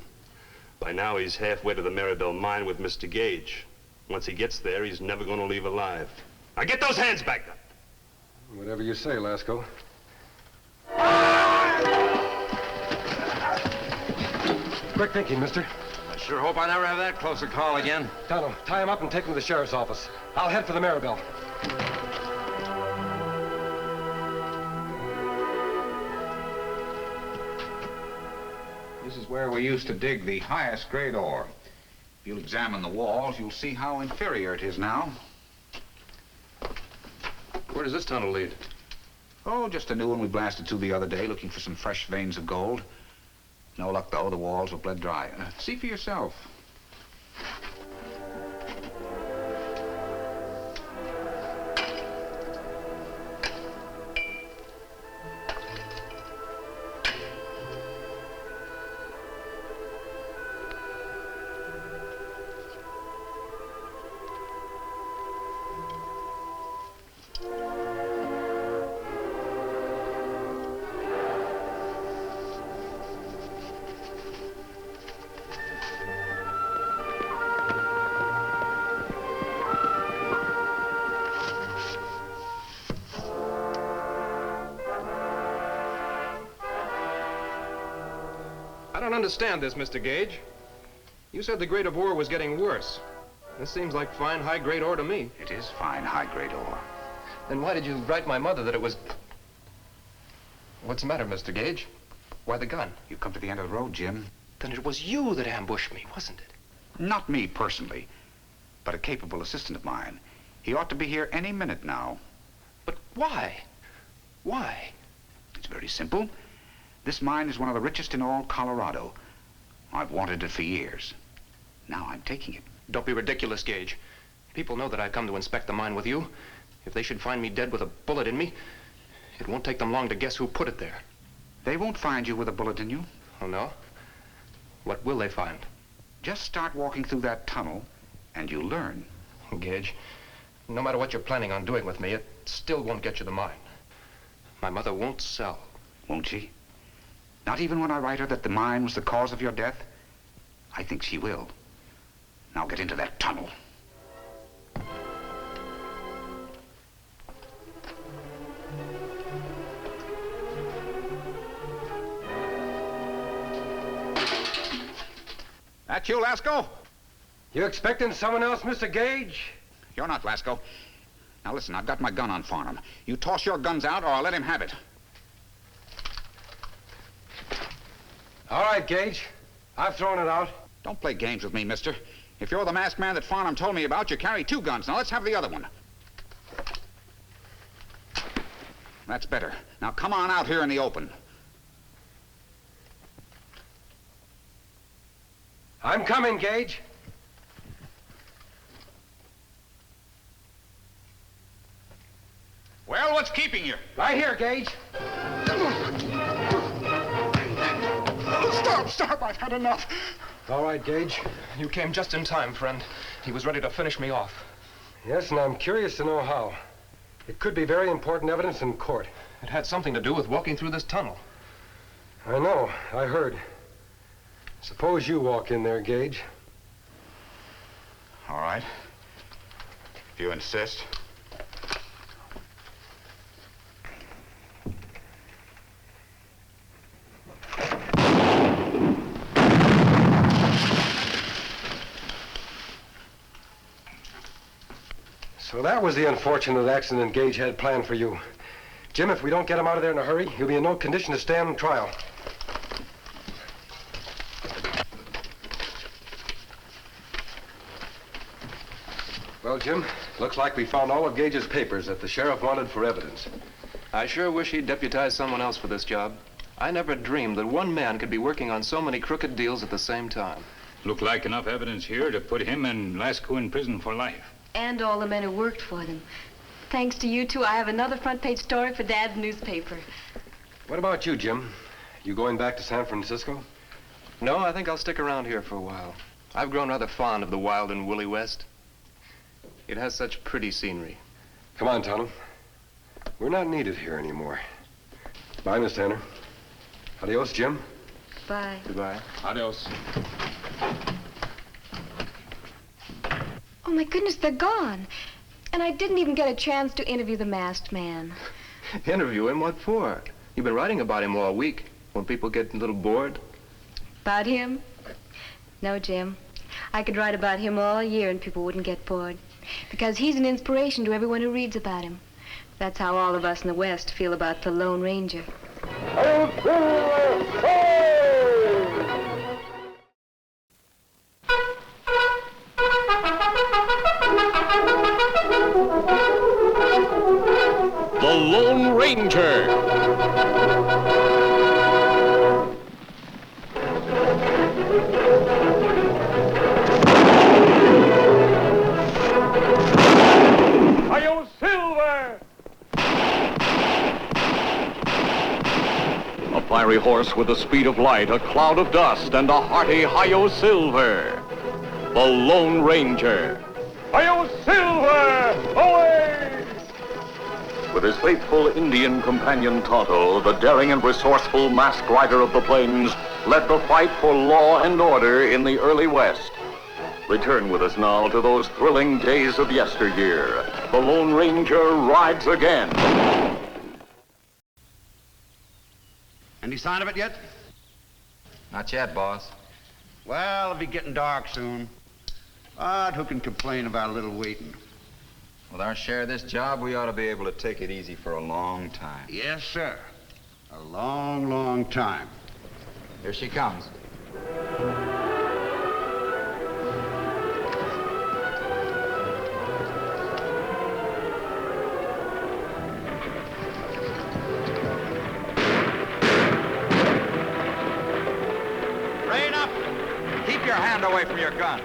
By now, he's halfway to the Marybelle Mine with Mr. Gage. Once he gets there, he's never going to leave alive. Now get those hands back up! Whatever you say, Lasco. Quick thinking, mister. I sure hope I never have that close a call again. Tonto, tie him up and take him to the sheriff's office. I'll head for the Marybelle. This is where we used to dig the highest grade ore. If you'll examine the walls, you'll see how inferior it is now. Where does this tunnel lead? Oh, just a new one we blasted through the other day, looking for some fresh veins of gold. No luck, though. The walls were bled dry. See for yourself. don't understand this, Mr. Gage. You said the grade of ore was getting worse. This seems like fine, high-grade ore to me. It is fine, high-grade ore. Then why did you write my mother that it was... What's the matter, Mr. Gage? Why the gun? You come to the end of the road, Jim. Then it was you that ambushed me, wasn't it? Not me, personally, but a capable assistant of mine. He ought to be here any minute now. But why? Why? It's very simple. This mine is one of the richest in all Colorado. I've wanted it for years. Now I'm taking it. Don't be ridiculous, Gage. People know that I've come to inspect the mine with you. If they should find me dead with a bullet in me, it won't take them long to guess who put it there. They won't find you with a bullet in you. Oh, no? What will they find? Just start walking through that tunnel, and you'll learn. Gage, no matter what you're planning on doing with me, it still won't get you the mine. My mother won't sell. Won't she? Not even when I write her that the mine was the cause of your death? I think she will. Now get into that tunnel. That you, Lasco? You expecting someone else, Mr. Gage? You're not, Lasco. Now listen, I've got my gun on Farnham. You toss your guns out or I'll let him have it. All right, Gage. I've thrown it out. Don't play games with me, mister. If you're the masked man that Farnham told me about, you carry 2 guns. Now let's have the other one. That's better. Now come on out here in the open. I'm coming, Gage. Well, what's keeping you? Right here, Gage. Stop, I've had enough. All right, Gage. You came just in time, friend. He was ready to finish me off. Yes, and I'm curious to know how. It could be very important evidence in court. It had something to do with walking through this tunnel. I know. I heard. Suppose you walk in there, Gage. All right. If you insist. So that was the unfortunate accident Gage had planned for you. Jim, if we don't get him out of there in a hurry, you'll be in no condition to stand trial. Well, Jim, looks like we found all of Gage's papers that the sheriff wanted for evidence. I sure wish he'd deputized someone else for this job. I never dreamed that one man could be working on so many crooked deals at the same time. Looked like enough evidence here to put him and Lasco in prison for life. And all the men who worked for them. Thanks to you two, I have another front-page story for Dad's newspaper. What about you, Jim? You going back to San Francisco? No, I think I'll stick around here for a while. I've grown rather fond of the wild and woolly West. It has such pretty scenery. Come on, Tonto. We're not needed here anymore. Bye, Miss Tanner. Adios, Jim. Bye. Goodbye. Adios. Oh, my goodness, they're gone. And I didn't even get a chance to interview the masked man. Interview him? What for? You've been writing about him all week. When people get a little bored? About him? No, Jim. I could write about him all year and people wouldn't get bored. Because he's an inspiration to everyone who reads about him. That's how all of us in the West feel about the Lone Ranger. The Lone Ranger. A fiery horse with the speed of light, a cloud of dust, and a hearty hi-yo silver. The Lone Ranger. Hi-yo silver! Away! With his faithful Indian companion Tonto, the daring and resourceful masked rider of the plains led the fight for law and order in the early West. Return with us now to those thrilling days of yesteryear. The Lone Ranger rides again. Any sign of it yet? Not yet, boss. Well, it'll be getting dark soon. But who can complain about a little waiting? With our share of this job, we ought to be able to take it easy for a long time. Yes, sir. A long, long time. Here she comes. Rein up! Keep your hand away from your gun.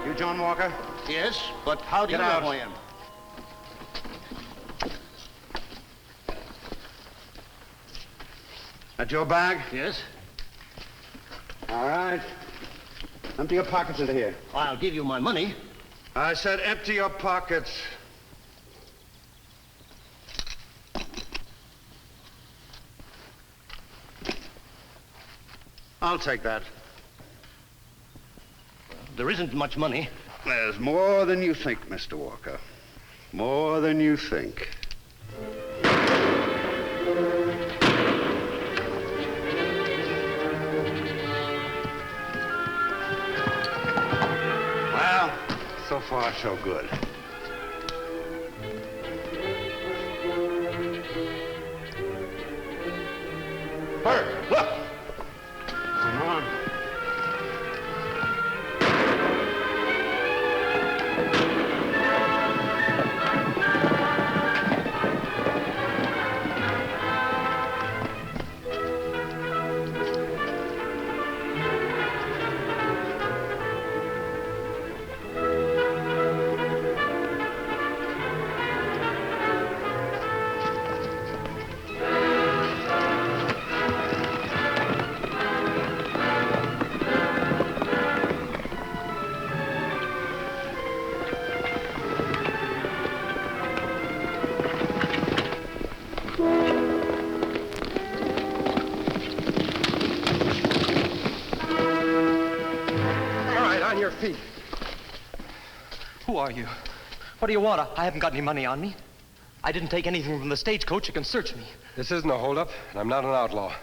You John Walker? Yes, but how do Get you out. know who I am? That your bag? Yes. All right. Empty your pockets into here. I'll give you my money. I said empty your pockets. I'll take that. There isn't much money. There's more than you think, Mr. Walker. More than you think. Well, so far, so good. Hurry, look! Come on. feet. Who are you? What do you want? I haven't got any money on me. I didn't take anything from the stagecoach. You can search me. This isn't a holdup, and I'm not an outlaw.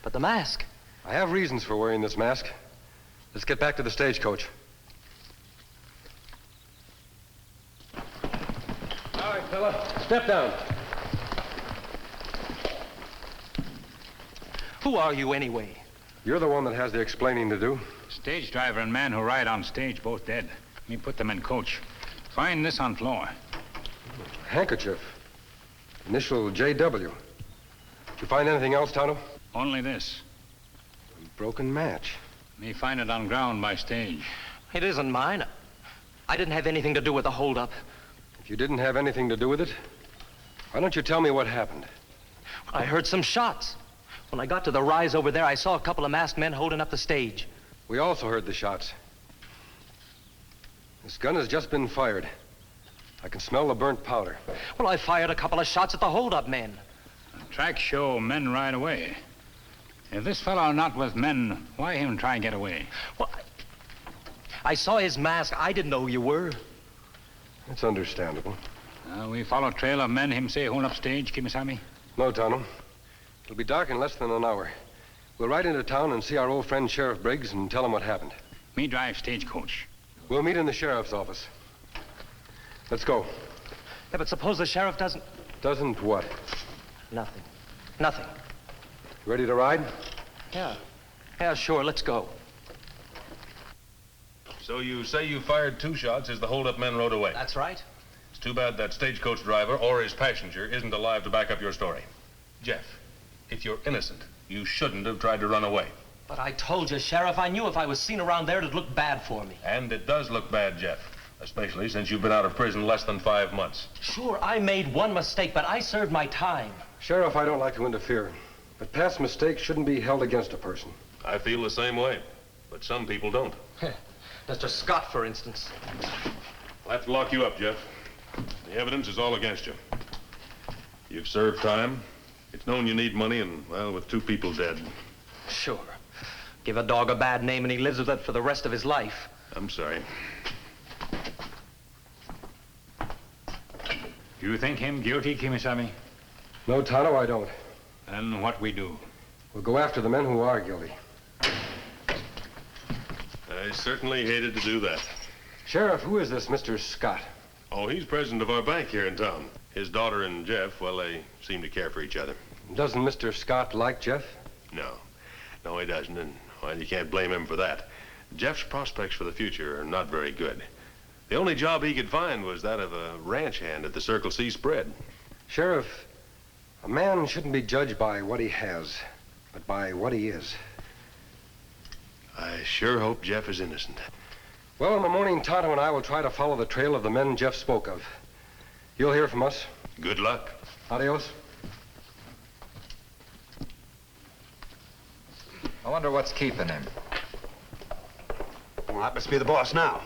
But the mask. I have reasons for wearing this mask. Let's get back to the stagecoach. All right, fella. Step down. Who are you anyway? You're the one that has the explaining to do. Stage driver and man who ride on stage, both dead. Me put them in coach. Find this on floor. Handkerchief. Initial J.W. Did you find anything else, Tonto? Only this. Broken match. Me find it on ground by stage. It isn't mine. I didn't have anything to do with the holdup. If you didn't have anything to do with it, why don't you tell me what happened? I heard some shots. When I got to the rise over there, I saw a couple of masked men holding up the stage. We also heard the shots. This gun has just been fired. I can smell the burnt powder. Well, I fired a couple of shots at the holdup men. Tracks show men ride away. If this fellow not with men, why him try and get away? Well, I saw his mask. I didn't know who you were. It's understandable. We follow trail of men him say hold up stage, Kemo Sabe? No, Tonto. It'll be dark in less than an hour. We'll ride into town and see our old friend Sheriff Briggs and tell him what happened. Me drive stagecoach. We'll meet in the sheriff's office. Let's go. Yeah, but suppose the sheriff doesn't... Doesn't what? Nothing. Nothing. Ready to ride? Yeah. Yeah, sure. Let's go. So you say you fired 2 shots as the hold-up men rode away? That's right. It's too bad that stagecoach driver or his passenger isn't alive to back up your story. Jeff, if you're innocent, you shouldn't have tried to run away. But I told you, Sheriff, I knew if I was seen around there, it'd look bad for me. And it does look bad, Jeff. Especially since you've been out of prison less than 5 months. Sure, I made one mistake, but I served my time. Sheriff, I don't like to interfere, but past mistakes shouldn't be held against a person. I feel the same way, but some people don't. Mr. Scott, for instance. I'll have to lock you up, Jeff. The evidence is all against you. You've served time. It's known you need money, and, well, with 2 people dead. Sure. Give a dog a bad name and he lives with it for the rest of his life. I'm sorry. You think him guilty, Kemo Sabe? No, Tonto, I don't. And what we do? We'll go after the men who are guilty. I certainly hated to do that. Sheriff, who is this Mr. Scott? Oh, he's president of our bank here in town. His daughter and Jeff, well, they seem to care for each other. Doesn't Mr. Scott like Jeff? No. No, he doesn't, and, well, you can't blame him for that. Jeff's prospects for the future are not very good. The only job he could find was that of a ranch hand at the Circle C spread. Sheriff, a man shouldn't be judged by what he has, but by what he is. I sure hope Jeff is innocent. Well, in the morning, Tonto and I will try to follow the trail of the men Jeff spoke of. You'll hear from us. Good luck. Adios. I wonder what's keeping him. Well, that must be the boss now.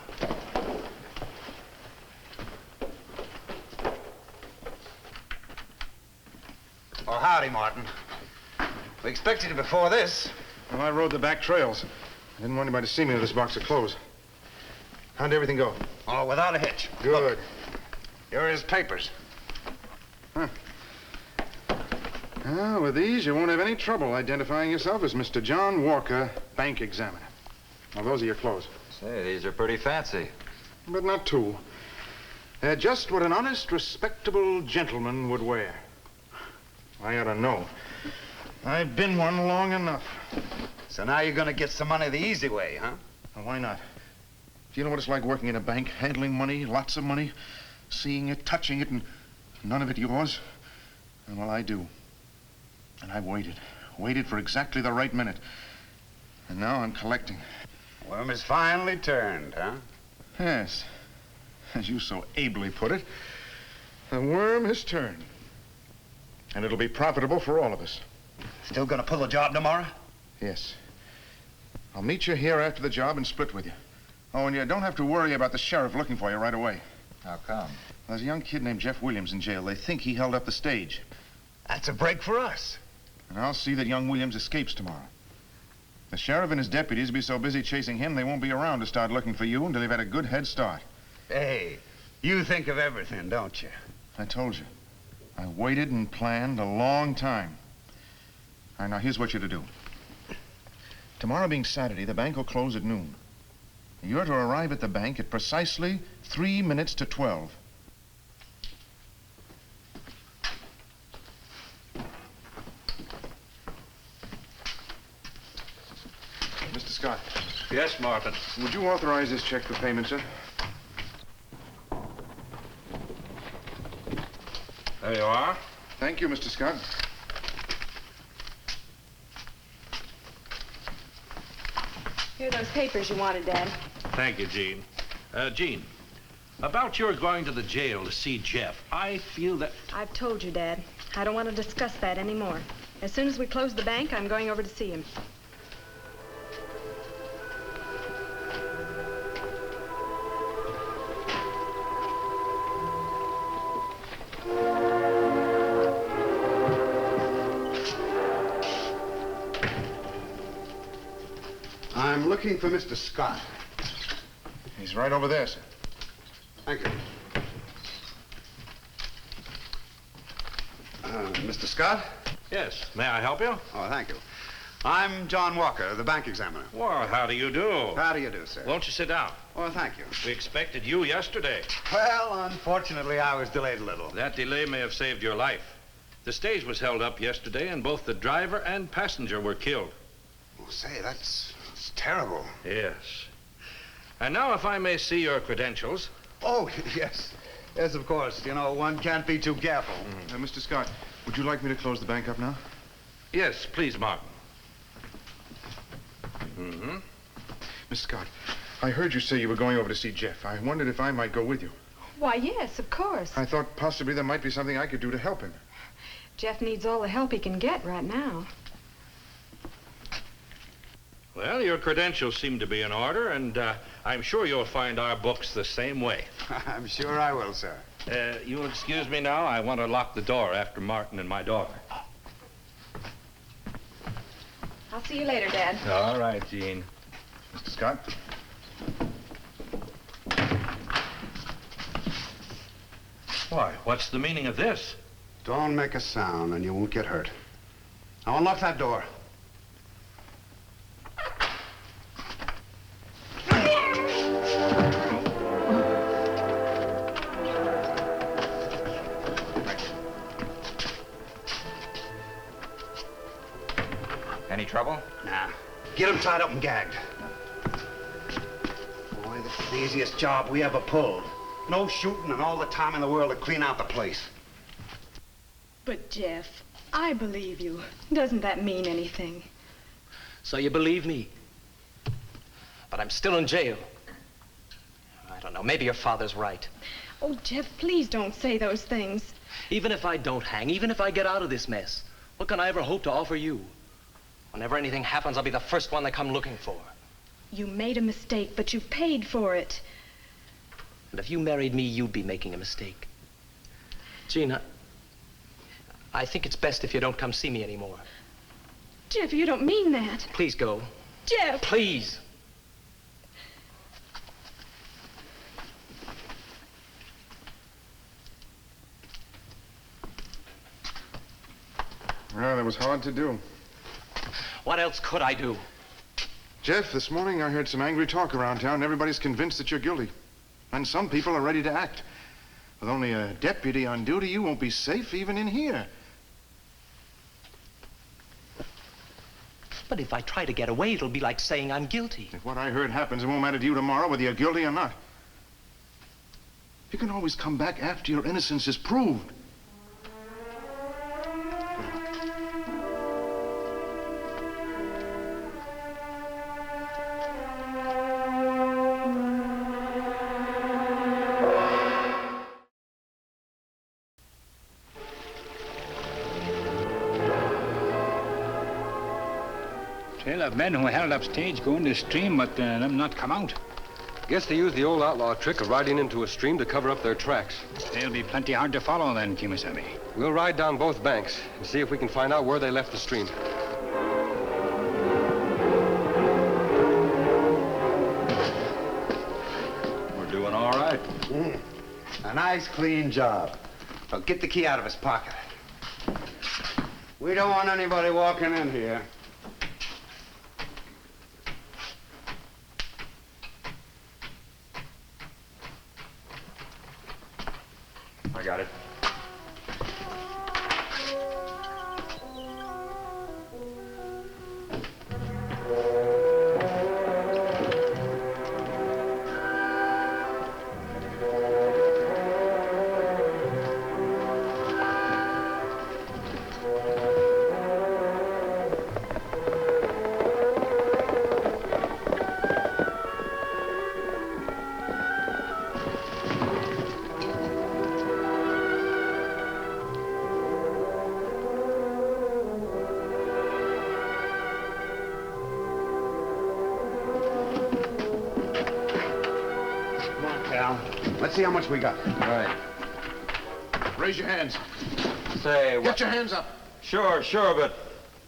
Oh, howdy, Martin. We expected you before this. Well, I rode the back trails. I didn't want anybody to see me with this box of clothes. How'd everything go? Oh, without a hitch. Good. Look, here are his papers. Huh. Well, with these, you won't have any trouble identifying yourself as Mr. John Walker, bank examiner. Now, those are your clothes. Say, these are pretty fancy. But not too. They're just what an honest, respectable gentleman would wear. I ought to know. I've been one long enough. So now you're gonna get some money the easy way, huh? Well, why not? Do you know what it's like working in a bank, handling money, lots of money, seeing it, touching it, and none of it yours? Well, I do. And I waited for exactly the right minute. And now I'm collecting. Worm has finally turned, huh? Yes. As you so ably put it, the worm has turned. And it'll be profitable for all of us. Still gonna pull the job tomorrow? Yes. I'll meet you here after the job and split with you. Oh, and you don't have to worry about the sheriff looking for you right away. How come? There's a young kid named Jeff Williams in jail. They think he held up the stage. That's a break for us. And I'll see that young Williams escapes tomorrow. The sheriff and his deputies will be so busy chasing him, they won't be around to start looking for you until they've had a good head start. Hey, you think of everything, don't you? I told you. I waited and planned a long time. All right, now here's what you're to do. Tomorrow being Saturday, the bank will close at noon. You're to arrive at the bank at precisely 3 minutes to 12. Mr. Scott. Yes, Martin. Would you authorize this check for payment, sir? There you are. Thank you, Mr. Scott. Here are those papers you wanted, Dad. Thank you, Jean. Jean, about your going to the jail to see Jeff, I feel that... I've told you, Dad. I don't want to discuss that anymore. As soon as we close the bank, I'm going over to see him. I'm looking for Mr. Scott. He's right over there, sir. Thank you. Mr. Scott? Yes. May I help you? Oh, thank you. I'm John Walker, the bank examiner. Well, how do you do? How do you do, sir? Won't you sit down? Oh, thank you. We expected you yesterday. Well, unfortunately, I was delayed a little. That delay may have saved your life. The stage was held up yesterday, and both the driver and passenger were killed. Oh, say, that's terrible. Yes. And now, if I may see your credentials. Oh, yes. Yes, of course. You know, one can't be too careful. Mr. Scott, would you like me to close the bank up now? Yes, please, Martin. Mm-hmm. Miss Scott, I heard you say you were going over to see Jeff. I wondered if I might go with you. Why, yes, of course. I thought possibly there might be something I could do to help him. Jeff needs all the help he can get right now. Well, your credentials seem to be in order, and I'm sure you'll find our books the same way. I'm sure I will, sir. You'll excuse me now. I want to lock the door after Martin and my daughter. I'll see you later, Dad. All right, Jean. Mr. Scott? Why, what's the meaning of this? Don't make a sound and you won't get hurt. Now unlock that door. Any trouble? Nah. Get him tied up and gagged. Boy, this is the easiest job we ever pulled. No shooting and all the time in the world to clean out the place. But, Jeff, I believe you. Doesn't that mean anything? So you believe me? But I'm still in jail. I don't know, maybe your father's right. Oh, Jeff, please don't say those things. Even if I don't hang, even if I get out of this mess, what can I ever hope to offer you? Whenever anything happens, I'll be the first one they come looking for. You made a mistake, but you paid for it. And if you married me, you'd be making a mistake. Gina, I think it's best if you don't come see me anymore. Jeff, you don't mean that. Please go. Jeff! Please. Well, that was hard to do. What else could I do? Jeff, this morning I heard some angry talk around town. Everybody's convinced that you're guilty. And some people are ready to act. With only a deputy on duty, you won't be safe even in here. But if I try to get away, it'll be like saying I'm guilty. If what I heard happens, it won't matter to you tomorrow whether you're guilty or not. You can always come back after your innocence is proved. Trail of men who held up stage going to stream, but them not come out. Guess they used the old outlaw trick of riding into a stream to cover up their tracks. They'll be plenty hard to follow then, Kemo Sabe. We'll ride down both banks and see if we can find out where they left the stream. We're doing all right. A nice, clean job. Now get the key out of his pocket. We don't want anybody walking in here. I got it. Let's see how much we got. All right. Raise your hands. Say, what? Get your hands up. Sure, but...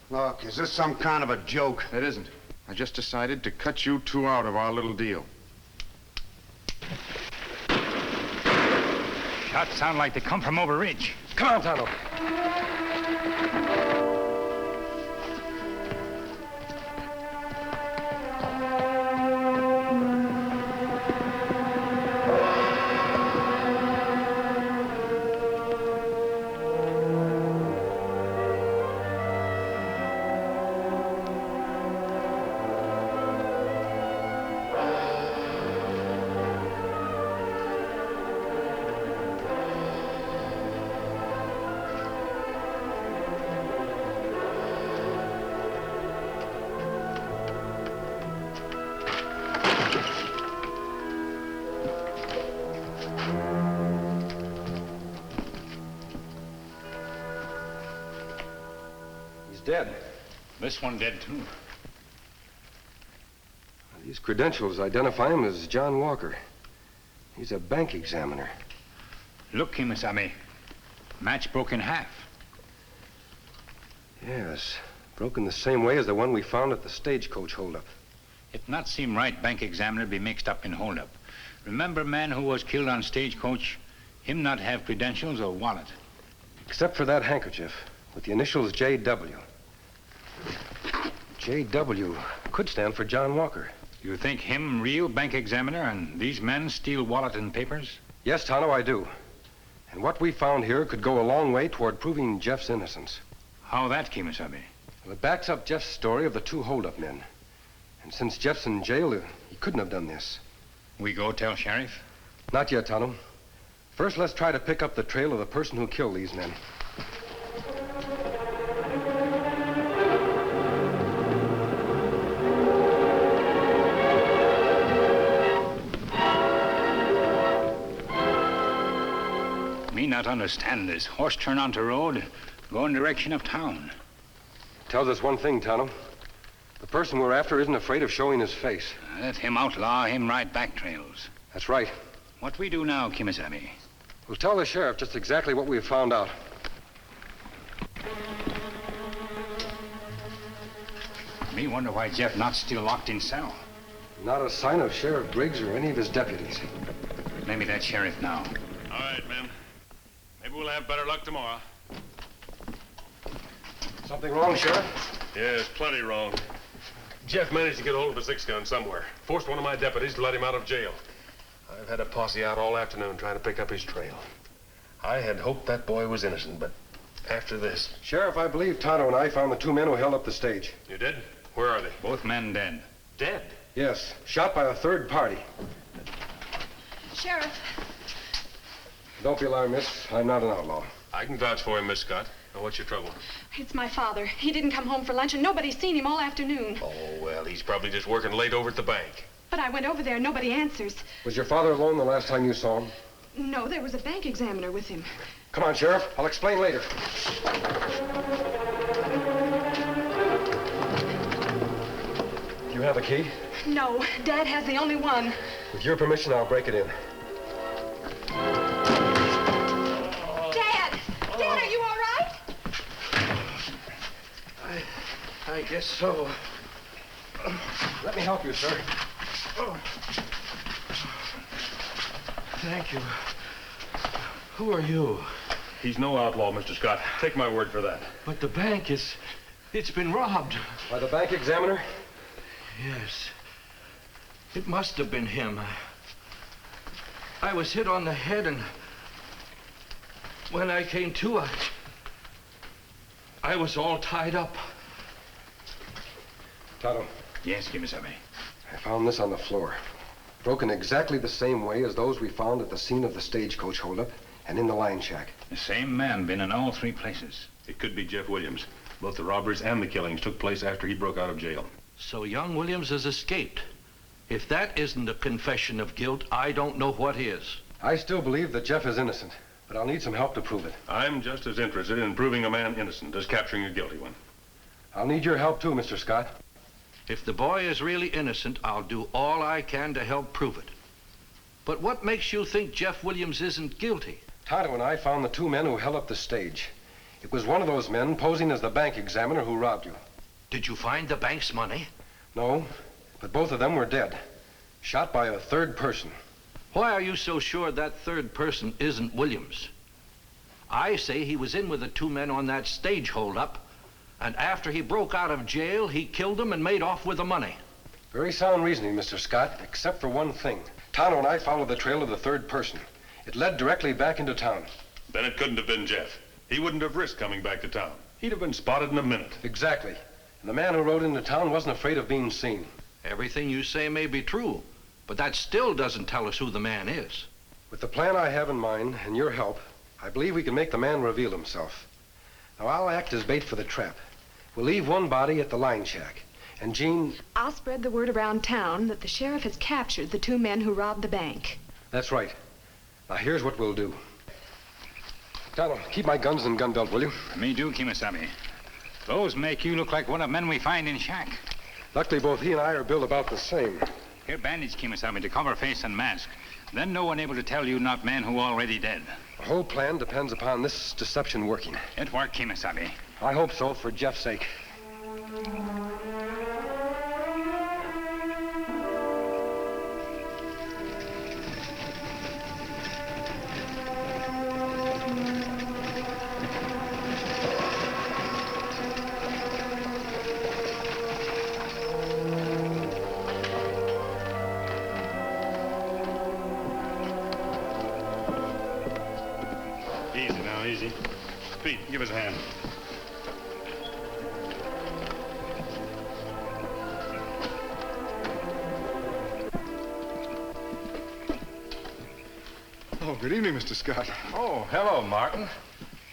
Look, is this some kind of a joke? It isn't. I just decided to cut you two out of our little deal. Shots sound like they come from over ridge. Come on, Tonto. Dead. This one dead, too. These credentials identify him as John Walker. He's a bank examiner. Look, Kemo Sabe. Match broke in half. Yes, broken the same way as the one we found at the stagecoach holdup. It not seem right bank examiner be mixed up in holdup. Remember man who was killed on stagecoach? Him not have credentials or wallet. Except for that handkerchief with the initials J.W. J.W. could stand for John Walker. You think him real bank examiner and these men steal wallet and papers? Yes, Tonto, I do. And what we found here could go a long way toward proving Jeff's innocence. How that, Kemo Sabe? Well, it backs up Jeff's story of the two hold-up men. And since Jeff's in jail, he couldn't have done this. We go tell Sheriff? Not yet, Tonto. First, let's try to pick up the trail of the person who killed these men. Me not understand this. Horse turn onto road, go in direction of town. Tells us one thing, Tonto. The person we're after isn't afraid of showing his face. Let him outlaw, him ride back trails. That's right. What we do now, Kemo Sabe? We'll tell the sheriff just exactly what we've found out. Me wonder why Jeff not still locked in cell. Not a sign of Sheriff Briggs or any of his deputies. Maybe that sheriff now. All right, men. Maybe we'll have better luck tomorrow. Something wrong, Sheriff? Yes, plenty wrong. Jeff managed to get hold of a six-gun somewhere. Forced one of my deputies to let him out of jail. I've had a posse out all afternoon trying to pick up his trail. I had hoped that boy was innocent, but after this... Sheriff, I believe Tonto and I found the two men who held up the stage. You did? Where are they? Both men dead. Dead? Yes, shot by a third party. Sheriff. Don't be alarmed, miss. I'm not an outlaw. I can vouch for him, Miss Scott. Now, what's your trouble? It's my father. He didn't come home for lunch, and nobody's seen him all afternoon. Oh, well, he's probably just working late over at the bank. But I went over there, and nobody answers. Was your father alone the last time you saw him? No, there was a bank examiner with him. Come on, Sheriff. I'll explain later. You have a key? No, Dad has the only one. With your permission, I'll break it in. Dad! Dad, are you all right? I guess so. Let me help you, sir. Thank you. Who are you? He's no outlaw, Mr. Scott. Take my word for that. But the bank it's been robbed. By the bank examiner? Yes. It must have been him. I was hit on the head, and when I came to, I was all tied up. Tonto. Yes, Kemo Sabe. I found this on the floor. Broken exactly the same way as those we found at the scene of the stagecoach holdup and in the line shack. The same man been in all three places. It could be Jeff Williams. Both the robberies and the killings took place after he broke out of jail. So young Williams has escaped. If that isn't a confession of guilt, I don't know what is. I still believe that Jeff is innocent, but I'll need some help to prove it. I'm just as interested in proving a man innocent as capturing a guilty one. I'll need your help too, Mr. Scott. If the boy is really innocent, I'll do all I can to help prove it. But what makes you think Jeff Williams isn't guilty? Tonto and I found the two men who held up the stage. It was one of those men posing as the bank examiner who robbed you. Did you find the bank's money? No, but both of them were dead. Shot by a third person. Why are you so sure that third person isn't Williams? I say he was in with the two men on that stage holdup, and after he broke out of jail, he killed them and made off with the money. Very sound reasoning, Mr. Scott, except for one thing. Tonto and I followed the trail of the third person. It led directly back into town. Then it couldn't have been Jeff. He wouldn't have risked coming back to town. He'd have been spotted in a minute. Exactly. And the man who rode into town wasn't afraid of being seen. Everything you say may be true, but that still doesn't tell us who the man is. With the plan I have in mind and your help, I believe we can make the man reveal himself. Now, I'll act as bait for the trap. We'll leave one body at the line shack. And Jean... I'll spread the word around town that the sheriff has captured the two men who robbed the bank. That's right. Now, here's what we'll do. Tonto, keep my guns in gun belt, will you? Me do, Kemo Sabe. Those make you look like one of men we find in shack. Luckily, both he and I are built about the same. Here, bandage, Kemo Sabe, to cover face and mask. Then no one able to tell you not man who already dead. The whole plan depends upon this deception working. It worked, Kemo Sabe. I hope so, for Jeff's sake. easy. Pete, give us a hand. Oh, good evening, Mr. Scott. Oh, hello, Martin.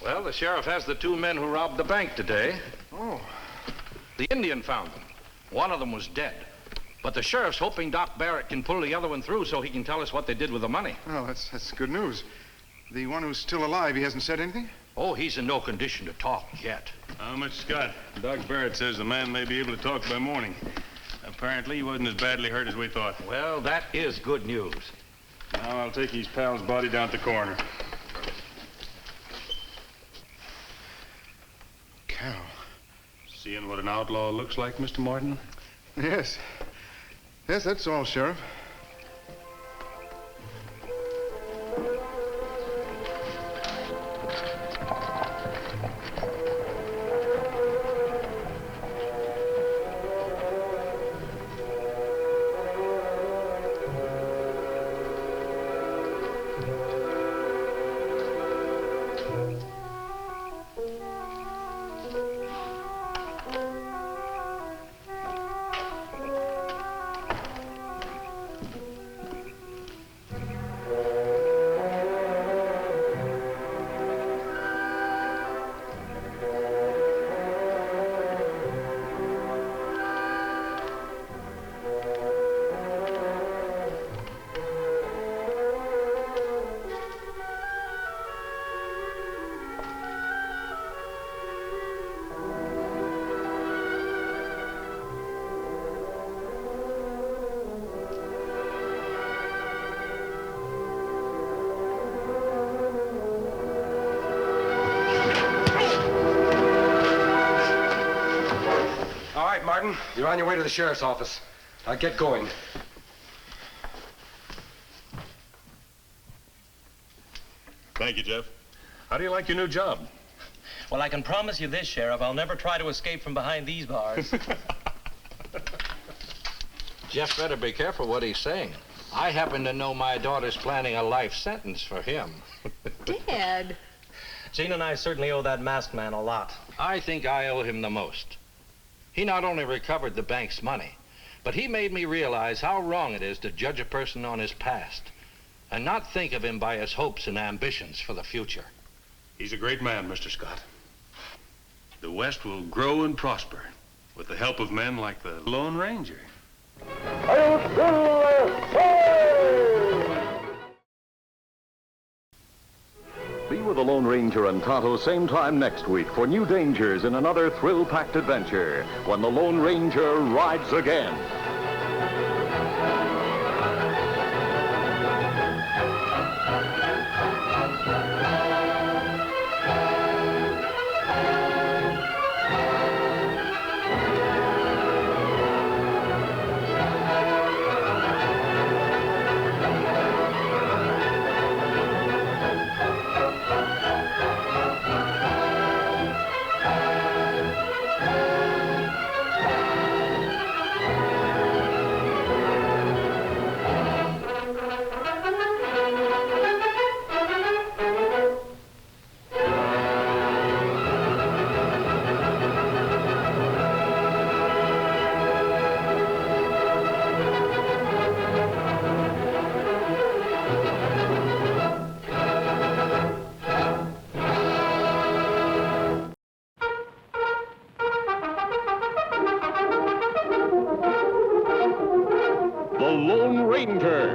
Well, the sheriff has the two men who robbed the bank today. Oh. The Indian found them. One of them was dead. But the sheriff's hoping Doc Barrett can pull the other one through so he can tell us what they did with the money. Oh, that's good news. The one who's still alive, he hasn't said anything? Oh, he's in no condition to talk yet. Mr. Scott, Doc Barrett says the man may be able to talk by morning. Apparently, he wasn't as badly hurt as we thought. Well, that is good news. Now I'll take his pal's body down to the coroner. Cow. Seeing what an outlaw looks like, Mr. Martin? Yes. Yes, that's all, Sheriff. Martin, you're on your way to the sheriff's office. Now get going. Thank you, Jeff. How do you like your new job? Well, I can promise you this, Sheriff. I'll never try to escape from behind these bars. Jeff better be careful what he's saying. I happen to know my daughter's planning a life sentence for him. Dad. Gene and I certainly owe that masked man a lot. I think I owe him the most. He not only recovered the bank's money, but he made me realize how wrong it is to judge a person on his past and not think of him by his hopes and ambitions for the future. He's a great man, Mr. Scott. The West will grow and prosper with the help of men like the Lone Ranger. Be with the Lone Ranger and Tonto same time next week for new dangers in another thrill-packed adventure when the Lone Ranger rides again. The Lone Ranger.